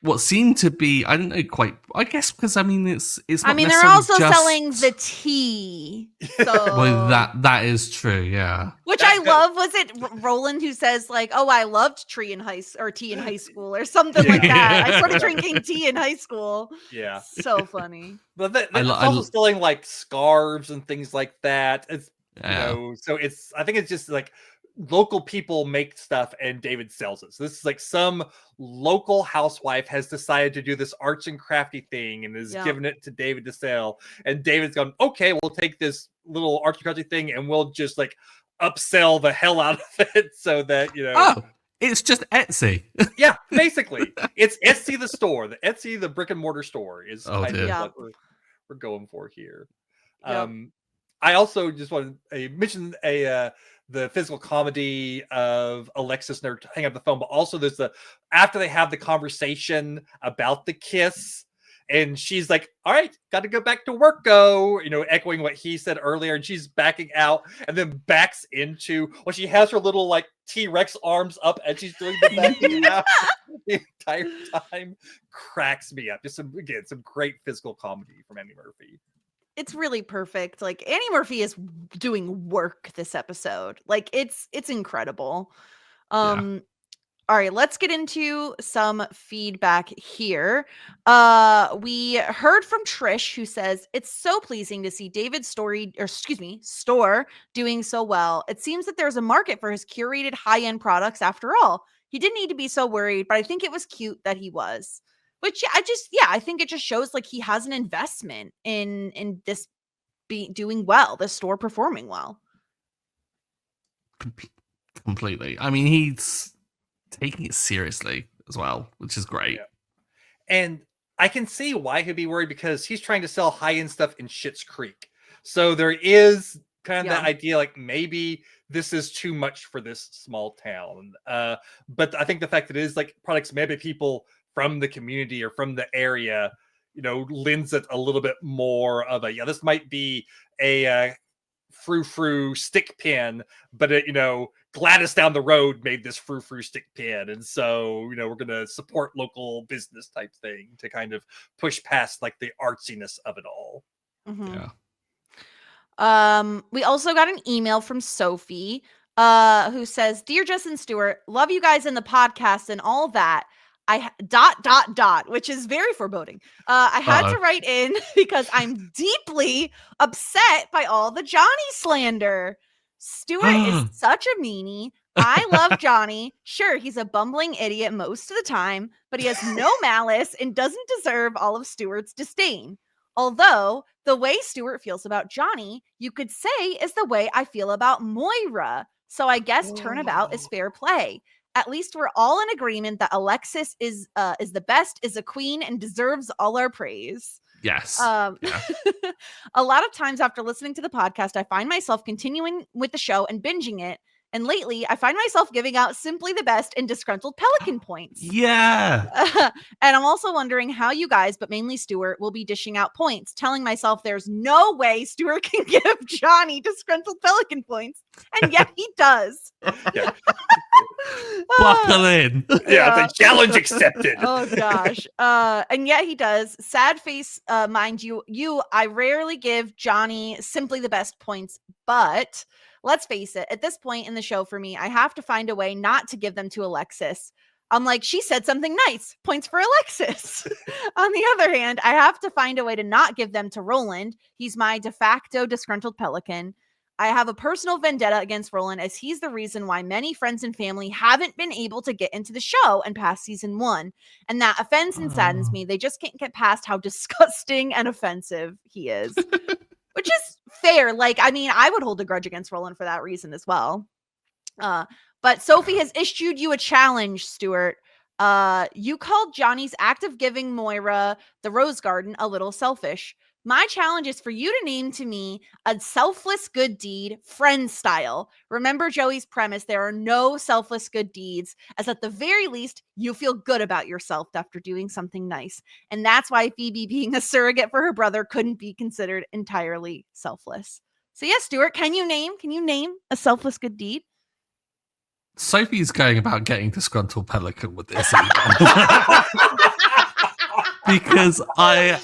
what seem to be, I don't know quite, I guess, because I mean it's not I mean, they're necessarily also just, selling the tea. So well, that is true, yeah. which I love. Was it Roland who says like, "Oh, I loved tea in high school" or something like that? I started drinking tea in high school. Yeah. So funny. But it's also selling like scarves and things like that. It's so I think it's just like local people make stuff and David sells it. So this is like some local housewife has decided to do this arts and crafty thing and is giving it to David to sell. And David's gone, okay, we'll take this little arts and crafty thing and we'll just like upsell the hell out of it so that, Oh, it's just Etsy. Yeah, basically. It's Etsy the store. The Etsy, the brick and mortar store is kind of what we're going for here. Yep. I also just want to mention the physical comedy of Alexis and her hanging up the phone, but also there's after they have the conversation about the kiss, and she's like, all right, got to go back to work, echoing what he said earlier, and she's backing out and then backs into, she has her little like T-Rex arms up and she's doing the backing out the entire time. Cracks me up. Just some great physical comedy from Annie Murphy. It's really perfect. Like Annie Murphy is doing work this episode. Like it's incredible. All right, let's get into some feedback here. We heard from Trish who says it's so pleasing to see David's store doing so well. It seems that there's a market for his curated high-end products after all. He didn't need to be so worried, but I think it was cute that he was. Which I think it just shows like he has an investment in this doing well, the store performing well. Completely. I mean, he's taking it seriously as well, which is great. Yeah. And I can see why he'd be worried because he's trying to sell high-end stuff in Schitt's Creek. So there is kind of that idea like maybe this is too much for this small town. But I think the fact that it is like products maybe people from the community or from the area, lends it a little bit more of this might be a frou-frou stick pin, but Gladys down the road made this frou-frou stick pin. And so, we're going to support local business type thing to kind of push past like the artsiness of it all. Mm-hmm. Yeah. We also got an email from Sophie, who says, "Dear Jess and Stuart, love you guys in the podcast and all that. Which is very foreboding. I had to write in because I'm deeply upset by all the Johnny slander. Stuart is such a meanie. I love Johnny. Sure, he's a bumbling idiot most of the time, but he has no malice and doesn't deserve all of Stuart's disdain. Although the way Stuart feels about Johnny, you could say is the way I feel about Moira. So I guess turnabout is fair play. At least we're all in agreement that Alexis is the best, is a queen, and deserves all our praise." Yes. A lot of times after listening to the podcast, I find myself continuing with the show and binging it. And lately, I find myself giving out simply the best and disgruntled pelican points. Yeah. And I'm also wondering how you guys, but mainly Stuart, will be dishing out points, telling myself there's no way Stuart can give Johnny disgruntled pelican points. And yet he does. Yeah. Buckle in. Yeah, the challenge accepted. Oh gosh. And yet he does. Sad face, mind you. I rarely give Johnny simply the best points, but let's face it, at this point in the show for me, I have to find a way not to give them to Alexis. I'm like, she said something nice. Points for Alexis. On the other hand, I have to find a way to not give them to Roland. He's my de facto disgruntled pelican. I have a personal vendetta against Roland as he's the reason why many friends and family haven't been able to get into the show and past season 1. And that offends and saddens me. They just can't get past how disgusting and offensive he is. Which is fair. Like, I mean, I would hold a grudge against Roland for that reason as well. But Sophie has issued you a challenge, Stuart. You called Johnny's act of giving Moira the rose garden a little selfish. My challenge is for you to name to me a selfless good deed, friend style. Remember Joey's premise, there are no selfless good deeds, as at the very least, you feel good about yourself after doing something nice. And that's why Phoebe being a surrogate for her brother couldn't be considered entirely selfless. So yes, Stuart, can you name a selfless good deed? Sophie's going about getting disgruntled pelican with this email. Because I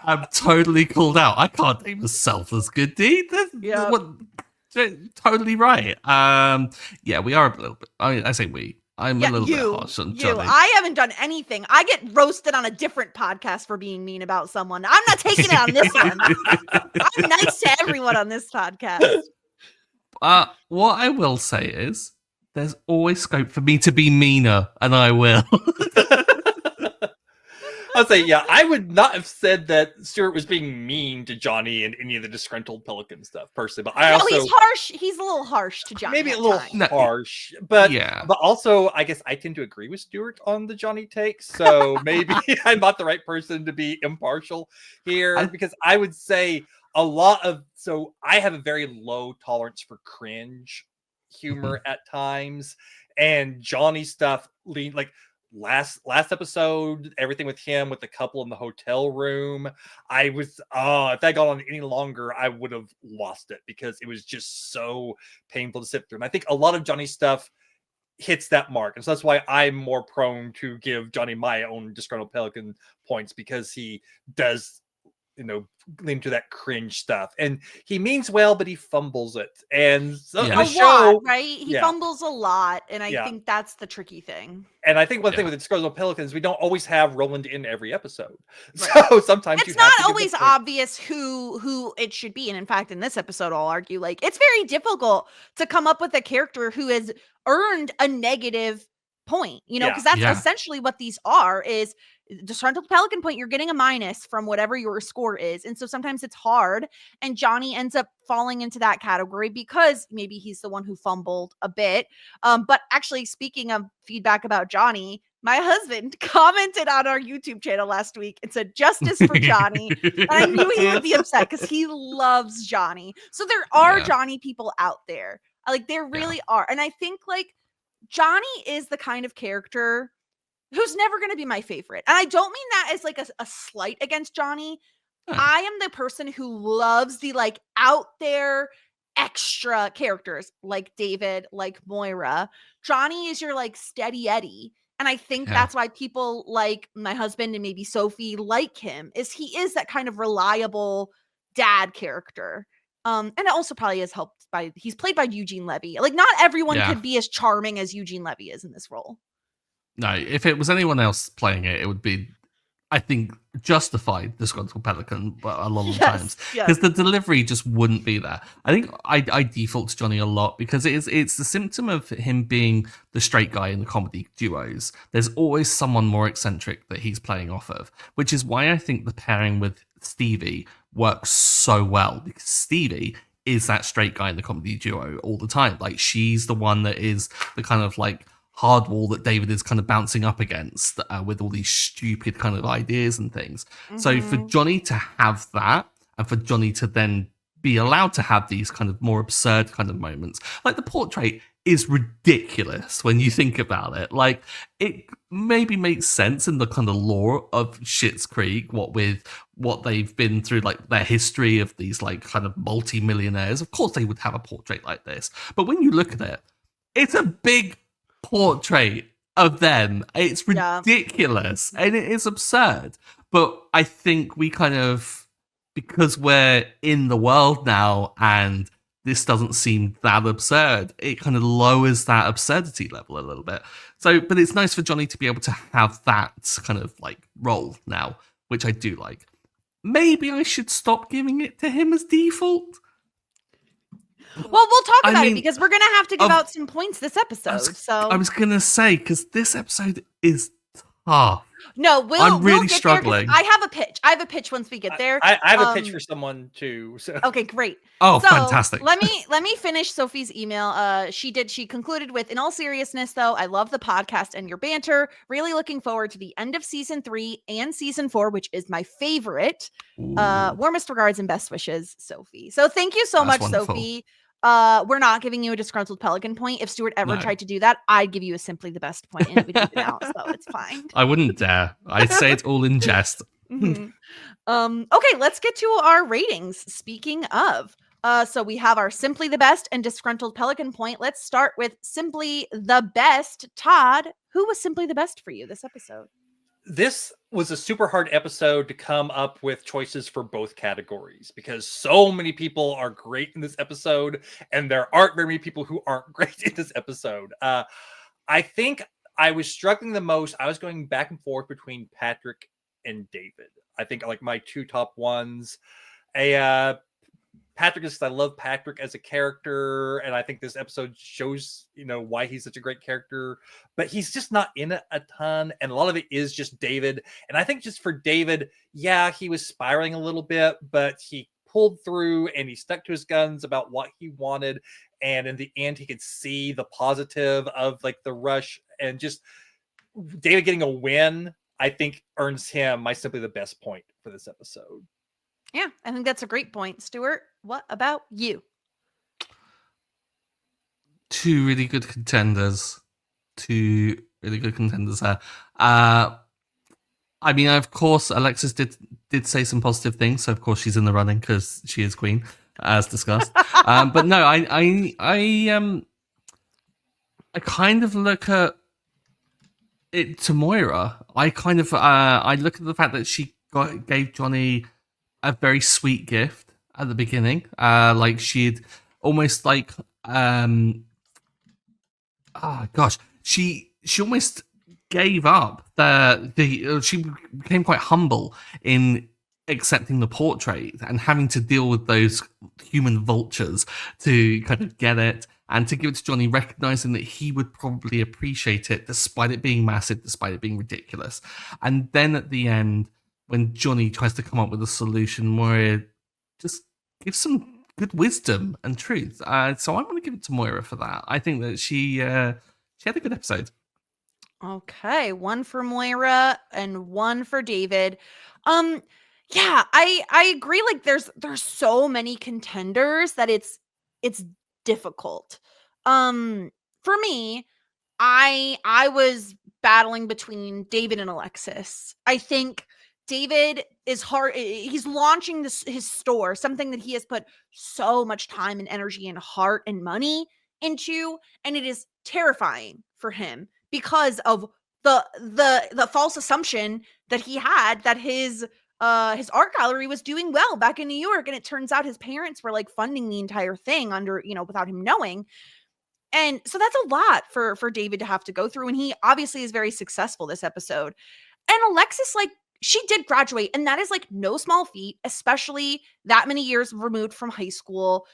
am totally called out. I can't name a selfless good deed. Yeah. Totally right. Yeah, we are a little bit. I say we. I'm a little bit harsh on Johnny. I haven't done anything. I get roasted on a different podcast for being mean about someone. I'm not taking it on this one. I'm nice to everyone on this podcast. What I will say is, there's always scope for me to be meaner, and I will. I'll say, yeah, I would not have said that Stuart was being mean to Johnny in any of the disgruntled pelican stuff, personally. But he's harsh. He's a little harsh to Johnny. Maybe a little harsh, but yeah. But also, I guess I tend to agree with Stuart on the Johnny take, so maybe I'm not the right person to be impartial here, because I would say a lot of. So I have a very low tolerance for cringe humor at times, and Johnny stuff like. Last episode, everything with him with the couple in the hotel room, I was if that got on any longer, I would have lost it, because it was just so painful to sit through. And I think a lot of Johnny's stuff hits that mark, and so that's why I'm more prone to give Johnny my own disgruntled pelican points, because he does lean to that cringe stuff, and he means well, but he fumbles it, and so the show, lot, right? He fumbles a lot, and I think that's the tricky thing. And I think one thing with the disgruntled pelicans, we don't always have Roland in every episode, so sometimes it's not always obvious who it should be. And in fact, in this episode, I'll argue like it's very difficult to come up with a character who has earned a negative point, because that's essentially what these are. Is disgruntled pelican point, you're getting a minus from whatever your score is, and so sometimes it's hard, and Johnny ends up falling into that category because maybe he's the one who fumbled a bit. But actually, speaking of feedback about Johnny, my husband commented on our YouTube channel last week and said justice for Johnny. And I knew he would be upset because he loves Johnny. So there are Johnny people out there, like there really are. And I think like Johnny is the kind of character who's never going to be my favorite. And I don't mean that as like a slight against Johnny. I am the person who loves the like out there extra characters like David, like Moira. Johnny is your like steady Eddie. And I think that's why people like my husband and maybe Sophie like him, is he is that kind of reliable dad character. And it also probably is helped by he's played by Eugene Levy. Like not everyone could be as charming as Eugene Levy is in this role. No, if it was anyone else playing it, it would be, I think, justified disgruntled pelican, but a lot of times because the delivery just wouldn't be there. I think I default to Johnny a lot because it's the symptom of him being the straight guy in the comedy duos. There's always someone more eccentric that he's playing off of, which is why I think the pairing with Stevie works so well, because Stevie is that straight guy in the comedy duo all the time. Like she's the one that is the kind of like hard wall that David is kind of bouncing up against with all these stupid kind of ideas and things. So for Johnny to have that, and for Johnny to then be allowed to have these kind of more absurd kind of moments, like the portrait is ridiculous when you think about it. Like it maybe makes sense in the kind of lore of Schitt's Creek, what with what they've been through, like their history of these like kind of multi-millionaires. Of course they would have a portrait like this, but when you look at it, it's a big portrait of them. It's ridiculous and it is absurd. But I think we kind of, because we're in the world now and this doesn't seem that absurd, it kind of lowers that absurdity level a little bit. So, but it's nice for Johnny to be able to have that kind of like role now, which I do like. Maybe I should stop giving it to him as default. Well, we'll talk about it because we're going to have to give out some points this episode. I was going to say, because this episode is tough. No, I'm really get struggling. I have a pitch. I have a pitch once we get there. I have a pitch for someone too. So. Okay, great. Oh, so, fantastic. Let me finish Sophie's email. She concluded with, in all seriousness, though, I love the podcast and your banter. Really looking forward to the end of season 3 and season 4, which is my favorite. Warmest regards and best wishes, Sophie. So thank you so much, wonderful. Sophie. We're not giving you a disgruntled pelican point. If Stuart ever tried to do that, I'd give you a simply the best point, and it would even out, so it's fine. I wouldn't dare. I'd say it's all in jest. Okay, let's get to our ratings. Speaking of, So we have our Simply the Best and Disgruntled Pelican point. Let's start with Simply the Best. Todd, who was Simply the Best for you this episode? This was a super hard episode to come up with choices for both categories because so many people are great in this episode and there aren't very many people who aren't great in this episode. I think I was struggling the most. I was going back and forth between Patrick and David. I think like my two top ones. Patrick is, I love Patrick as a character, and I think this episode shows, why he's such a great character, but he's just not in it a ton, and a lot of it is just David. And I think just for David, yeah, he was spiraling a little bit, but he pulled through and he stuck to his guns about what he wanted, and in the end, he could see the positive of like the rush, and just David getting a win, I think earns him my Simply the Best point for this episode. Yeah, I think that's a great point. Stuart, what about you? Two really good contenders there. I mean, of course, Alexis did say some positive things, so of course she's in the running because she is queen, as discussed. But no, I kind of look at it to Moira. I kind of I look at the fact that she gave Johnny a very sweet gift at the beginning. Like she'd almost like she almost gave up she became quite humble in accepting the portrait and having to deal with those human vultures to kind of get it and to give it to Johnny, recognizing that he would probably appreciate it despite it being massive, despite it being ridiculous. And then at the end, when Johnny tries to come up with a solution where just gives some good wisdom and truth. So I want to give it to Moira for that. I think that she had a good episode. Okay, one for Moira and one for David. Yeah, I agree. Like there's so many contenders that it's difficult. For me, I was battling between David and Alexis. I think David is hard. He's launching his store, something that he has put so much time and energy and heart and money into, and it is terrifying for him because of the false assumption that he had that his art gallery was doing well back in New York, and it turns out his parents were like funding the entire thing under, without him knowing. And so that's a lot for David to have to go through, and he obviously is very successful this episode. And Alexis, like, she did graduate, and that is like no small feat, especially that many years removed from high school.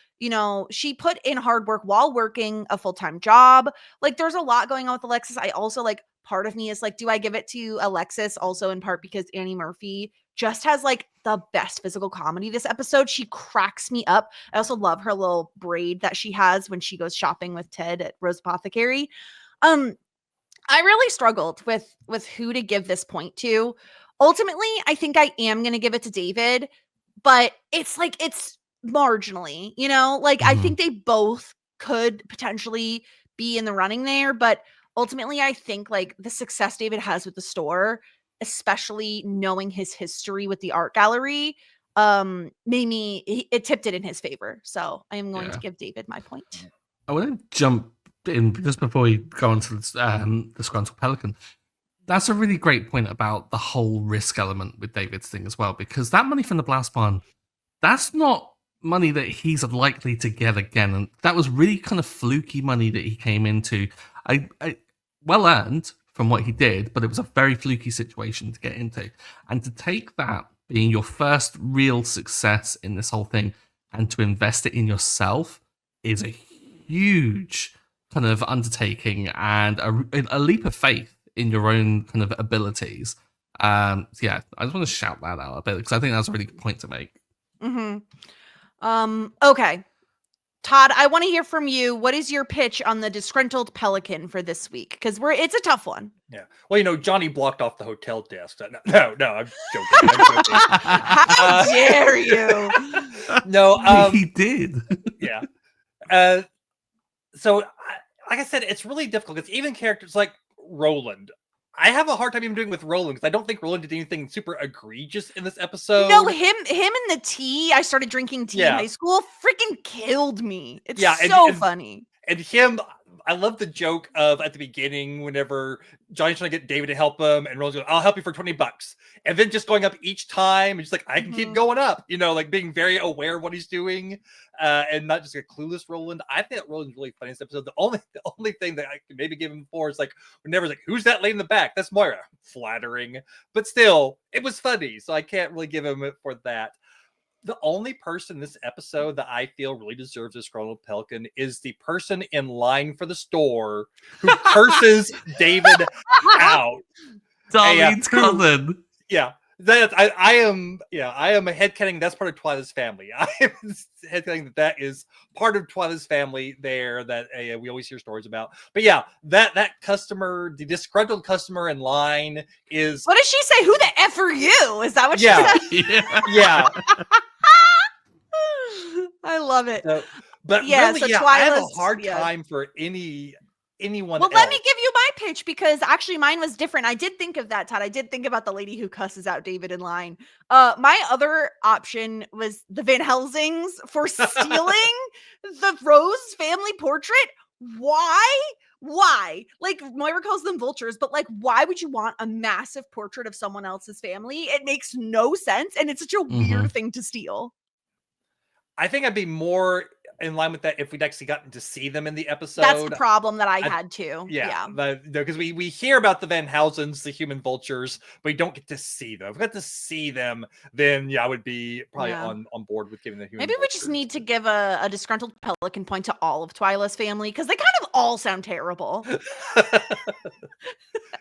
She put in hard work while working a full-time job. Like, there's a lot going on with Alexis. I also, like, part of me is like, do I give it to Alexis also in part because Annie Murphy just has like the best physical comedy this episode. She cracks me up. I also love her little braid that she has when she goes shopping with Ted at Rose Apothecary. I really struggled with who to give this point to. Ultimately, I think I am going to give it to David, but it's marginally, I think they both could potentially be in the running there, but ultimately I think like the success David has with the store, especially knowing his history with the art gallery, it tipped it in his favor. So I am going to give David my point. I want to jump in just before we go on to the Disgruntled Pelican. That's a really great point about the whole risk element with David's thing as well, because that money from the Blast Barn, that's not money that he's likely to get again. And that was really kind of fluky money that he came into. I well earned from what he did, but it was a very fluky situation to get into. And to take that being your first real success in this whole thing and to invest it in yourself is a huge kind of undertaking and a leap of faith in your own kind of abilities. I just want to shout that out a bit because I think that's a really good point to make. Okay. Todd, I want to hear from you. What is your pitch on the Disgruntled Pelican for this week? Because it's a tough one. Yeah. Well, Johnny blocked off the hotel desk. No, I'm joking. How dare you? No, he did. Yeah. So, like I said, it's really difficult because even characters like Roland, I have a hard time even doing with Roland because I don't think Roland did anything super egregious in this episode. No, him and the tea. I started drinking tea in Yeah. high school. Freaking killed me. It's Yeah, so and funny. And him, I love the joke of at the beginning whenever Johnny's trying to get David to help him, and Roland's going, "I'll help you for $20," and then just going up each time, and just like I can keep going up, like being very aware of what he's doing, and not just a clueless Roland. I think that Roland's really funny in this episode. The only thing that I can maybe give him for is like whenever like, "Who's that lady in the back?" That's Moira. Flattering, but still, it was funny, so I can't really give him it for that. The only person in this episode that I feel really deserves a Scroll Pelican is the person in line for the store who curses David out. Darlene's cousin. Yeah. I am a headcanon. That's part of Twyla's family. I am headcanon that is part of Twyla's family there that we always hear stories about. But yeah, that customer, the disgruntled customer in line is. What does she say? Who the F are you? Is that what she said? Yeah. I love it. But yeah, really, so I have a hard time for anyone Well, else. let me give you my pitch because actually mine was different. I did think of that, Todd. I did think about the lady who cusses out David in line. My other option was the Van Helsings for stealing the Rose family portrait. Why? Like Moira calls them vultures, but like, why would you want a massive portrait of someone else's family? It makes no sense, and it's such a weird thing to steal. I think I'd be more in line with that if we'd actually gotten to see them in the episode. That's the problem that I had too. Yeah. Because we hear about the Van Helsens, the human vultures, but we don't get to see them. If we got to see them, then I would be probably on board with giving the human Maybe we vultures. just need to give a disgruntled pelican point to all of Twyla's family because they kind of all sound terrible.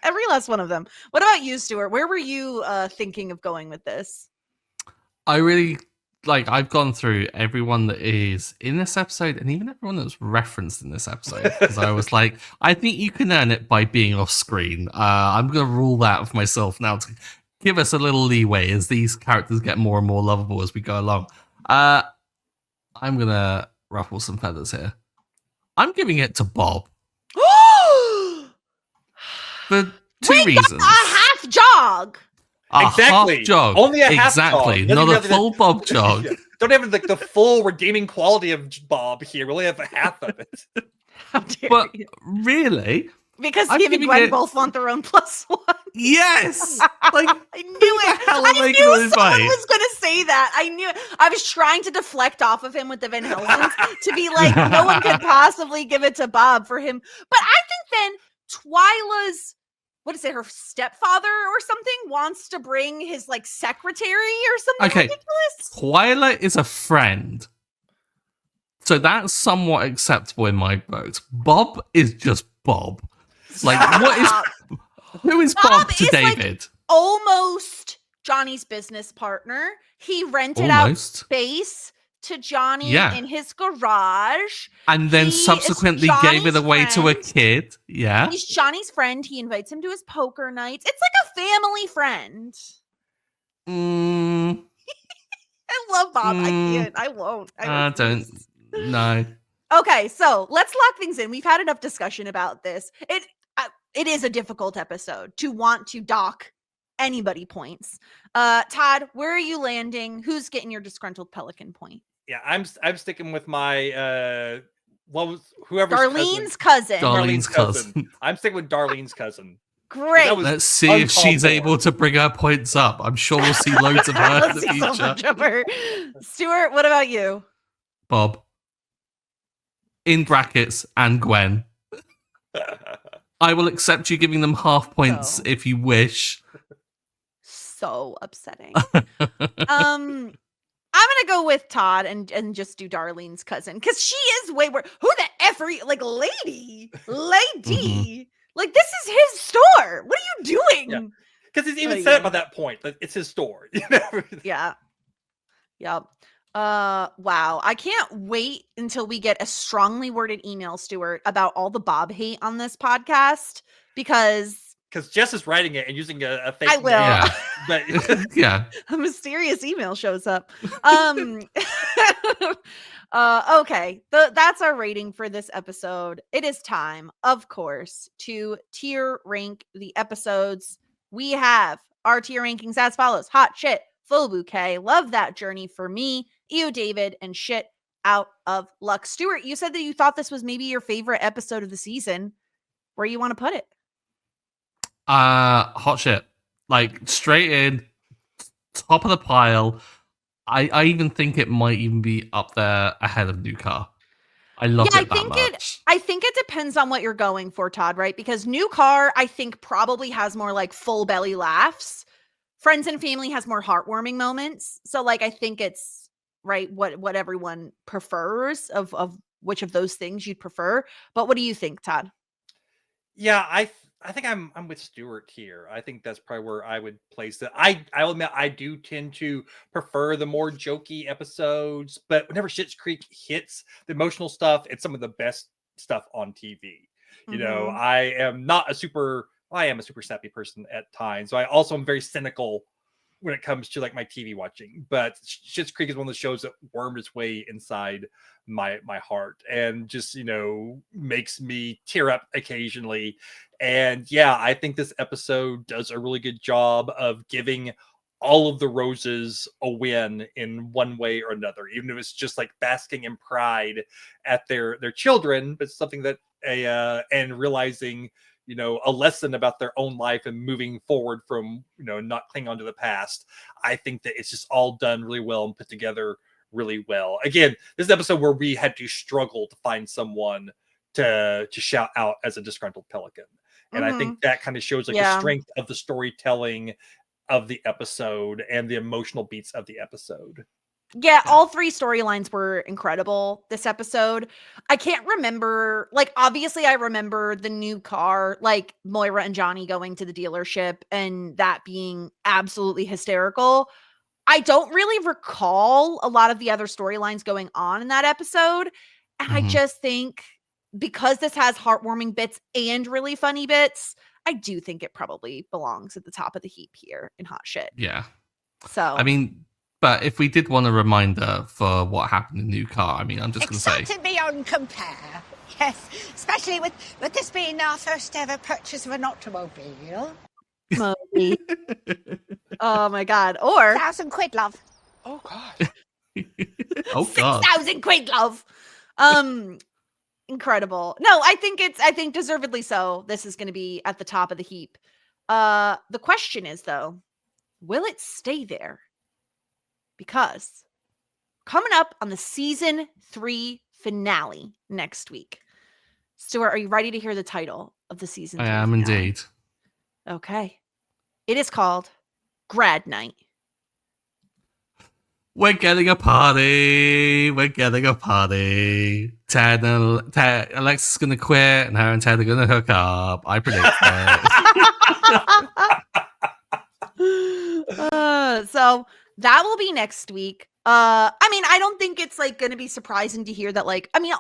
Every last one of them. What about you, Stuart? Where were you thinking of going with this? I really I've gone through everyone that is in this episode and even everyone that's referenced in this episode because I was like, I think you can earn it by being off screen. I'm going to rule that for myself now to give us a little leeway as these characters get more and more lovable as we go along. I'm going to ruffle some feathers here. I'm giving it to Bob. For two reasons. A half jog. Exactly. Half jog. Only a half exactly. jog. Not a full Bob jog. Don't have the full redeeming quality of Bob here. We only have half of it. How dare But you? really, Because I'm him and giving Gwen it- both want their own +1. yes. Like, I knew it. hell I am I knew gonna someone invite? was going to say that. I knew it. I was trying to deflect off of him with the Van Helsens to be like, no one could possibly give it to Bob for him. But I think then Twyla's, what is it, her stepfather or something wants to bring his like secretary or something Okay. ridiculous. Twyla is a friend. So that's somewhat acceptable in my book. Bob is just Bob. Like, what is... Who is Bob to is, like, David? Almost Johnny's business partner. He rented out Almost. space to Johnny Yeah. in his garage. And then He is subsequently gave it Johnny's away to a friend. kid. Yeah. He's Johnny's friend. He invites him to his poker nights. It's like a family friend. I love Bob. I can't. I won't. I refuse. don't. No. Okay, so let's lock things in. We've had enough discussion about this. It is a difficult episode to want to dock anybody points. Todd, where are you landing? Who's getting your disgruntled pelican point? Yeah, I'm sticking with my whoever's Darlene's cousin. Darlene's cousin. I'm sticking with Darlene's cousin. Great. That was Let's see if she's uncalled for. able to bring her points up. I'm sure we'll see loads of her in Let's the see so future. much of her. Stuart, what about you? Bob. In brackets, and Gwen. I will accept you giving them half points No. if you wish. So upsetting. I'm gonna go with Todd and just do Darlene's cousin because she is way worse. Who the F are you? Like lady. Like this is his store. What are you doing? Yeah. Because it's even Oh, set yeah. up by that point. Like, it's his store. You know? Yeah. Yep. Wow. I can't wait until we get a strongly worded email, Stuart, about all the Bob hate on this podcast because because Jess is writing it and using a fake I will. name, Yeah. but Yeah. A mysterious email shows up. Okay, that's our rating for this episode. It is time, of course, to tier rank the episodes. We have our tier rankings as follows: Hot Shit, Full Bouquet, Love That Journey for me, Ew David, and Shit Out of Luck. Stuart, you said that you thought this was maybe your favorite episode of the season. Where you want to put it? Hot shit. Like straight in, top of the pile. I even think it might even be up there ahead of New Car. I loved it that much. I think it depends on what you're going for, Todd, right? Because New Car, I think, probably has more like full belly laughs. Friends and Family has more heartwarming moments. So like I think it's right what everyone prefers of which of those things you'd prefer. But what do you think, Todd? yeah, I think I'm with Stuart here. I think that's probably where I would place it. I'll admit I do tend to prefer the more jokey episodes, but whenever Schitt's Creek hits the emotional stuff, it's some of the best stuff on TV. You know, Mhm. I am a super sappy person at times. So I also am very cynical when it comes to like my TV watching. But Schitt's Creek is one of the shows that wormed its way inside my heart and just makes me tear up occasionally. And yeah, I think this episode does a really good job of giving all of the Roses a win in one way or another, even if it's just like basking in pride at their children, but something that and realizing a lesson about their own life and moving forward from not clinging on to the past. I think that it's just all done really well and put together really well. Again, this is an episode where we had to struggle to find someone to shout out as a disgruntled pelican. And I think that kind of shows like the strength of the storytelling of the episode and the emotional beats of the episode. Yeah, all three storylines were incredible this episode. I can't remember, like, obviously I remember the New Car, like Moira and Johnny going to the dealership and that being absolutely hysterical. I don't really recall a lot of the other storylines going on in that episode. And I just think because this has heartwarming bits and really funny bits, I do think it probably belongs at the top of the heap here in Hot Shit. Yeah. So, I mean, but if we did want a reminder for what happened in New Car, I mean, I'm just going to say. Excited beyond compare. Yes, especially with this being our first ever purchase of an automobile. Moby. Oh my God. Or £1,000, love. Oh God. Oh God. 6,000 quid, love. Incredible. No, I think deservedly so. This is going to be at the top of the heap. The question is though, will it stay there? Because coming up on the season 3 finale next week. Stuart, are you ready to hear the title of the season 3 I am finale? indeed. Okay. It is called Grad Night. We're getting a party. We're getting a party. Alexa's going to quit and her and Ted are going to hook up. I predict it. So that will be next week. I mean, I don't think it's like going to be surprising to hear that, like, I mean,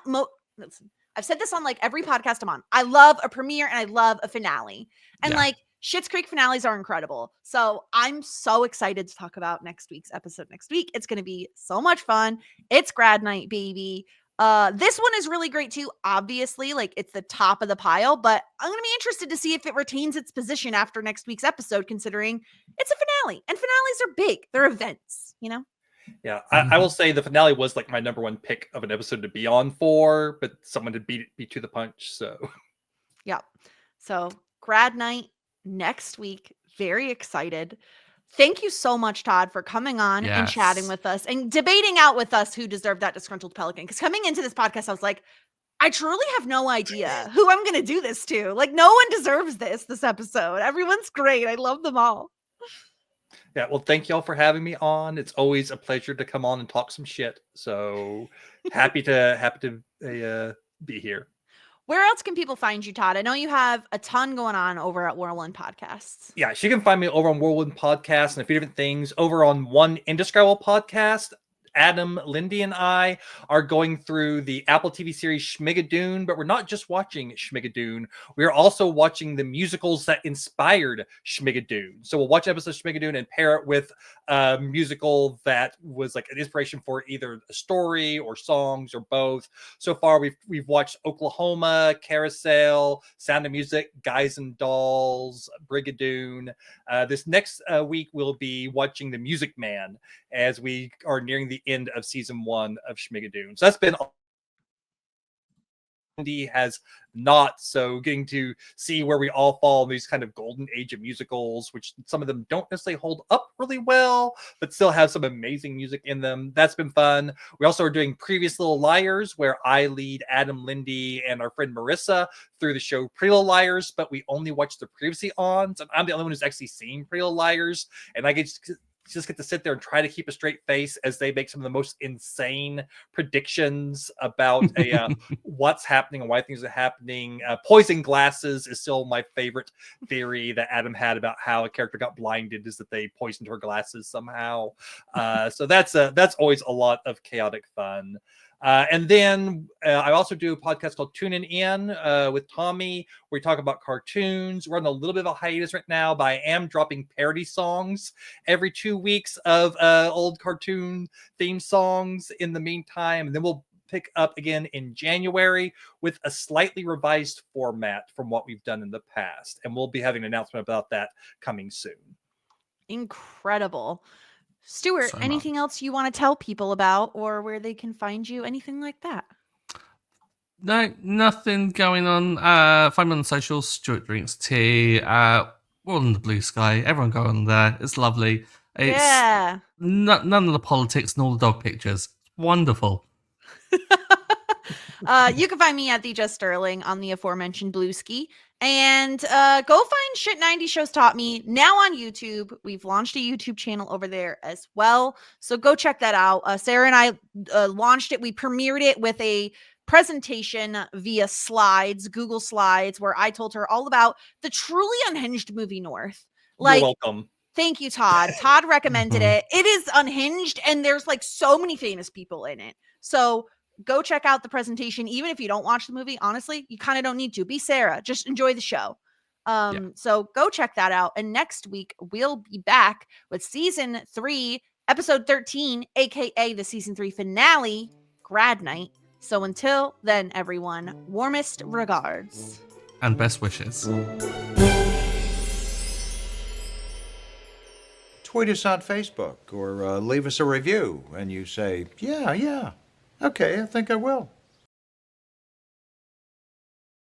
listen, I've said this on like every podcast I'm on. I love a premiere and I love a finale. And like Schitt's Creek finales are incredible. So I'm so excited to talk about next week's episode next week. It's going to be so much fun. It's Grad Night, baby. This one is really great too. Obviously, like it's the top of the pile, but I'm going to be interested to see if it retains its position after next week's episode, considering it's a finale and finales are big. They're events, you know? Yeah, I will say the finale was like my number one pick of an episode to be on for, but someone to beat to the punch. So, yeah. So, Grad Night next week. Very excited. Thank you so much, Todd, for coming on and chatting with us and debating out with us who deserved that disgruntled pelican. Because coming into this podcast, I was like, I truly have no idea who I'm going to do this to. Like, no one deserves this episode. Everyone's great. I love them all. Yeah, well, thank y'all for having me on. It's always a pleasure to come on and talk some shit. So happy to be here. Where else can people find you, Todd? I know you have a ton going on over at Whirlwind Podcasts. Yeah, you can find me over on Whirlwind Podcast and a few different things over on One Indescribable Podcast Adam, Lindy, and I are going through the Apple TV series Schmigadoon, but we're not just watching Schmigadoon. We are also watching the musicals that inspired Schmigadoon. So we'll watch episodes of Schmigadoon and pair it with a musical that was like an inspiration for either a story or songs or both. So far, we've watched Oklahoma, Carousel, Sound of Music, Guys and Dolls, Brigadoon. This next week, we'll be watching The Music Man as we are nearing the end of season 1 of Schmigadoon. So that's been Andy has not, so getting to see where we all fall in these kind of golden age of musicals, which some of them don't necessarily hold up really well, but still have some amazing music in them. That's been fun. We also are doing Previous Little Liars, where I lead Adam, Lindy, and our friend Marissa through the show Pretty Little Liars, but we only watch the previously ons, and I'm the only one who's actually seen Pretty Little Liars, and I just get to sit there and try to keep a straight face as they make some of the most insane predictions about what's happening and why things are happening. Poison glasses is still my favorite theory that Adam had about how a character got blinded, is that they poisoned her glasses somehow. So that's always a lot of chaotic fun. And then I also do a podcast called Tuning In with Tommy, where we talk about cartoons. We're on a little bit of a hiatus right now, but I am dropping parody songs every 2 weeks of old cartoon theme songs in the meantime. And then we'll pick up again in January with a slightly revised format from what we've done in the past. And we'll be having an announcement about that coming soon. Incredible. Stuart, So anything much. else you want to tell people about, or where they can find you? Anything like that? No, nothing going on. Find me on the socials, Stuart Drinks Tea. We're on the Blue Sky. Everyone go on there. It's lovely. It's Yeah. none of the politics and all the dog pictures. It's wonderful. You can find me at the Jess Sterling on the aforementioned Blue Ski. And go find Shit 90 Shows Taught Me now on YouTube. We've launched a YouTube channel over there as well. So go check that out. Sarah and I launched it. We premiered it with a presentation via slides, Google Slides, where I told her all about the truly unhinged movie North. You're welcome. Thank you, Todd. Todd recommended it. It is unhinged, and there's like so many famous people in it. So go check out the presentation. Even if you don't watch the movie, honestly, you kind of don't need to. Be Sarah. Just enjoy the show. So go check that out. And next week, we'll be back with season 3, episode 13, aka the season 3 finale, Grad Night. So until then, everyone, warmest regards. And best wishes. Tweet us on Facebook or leave us a review, and you say, yeah, okay, I think I will.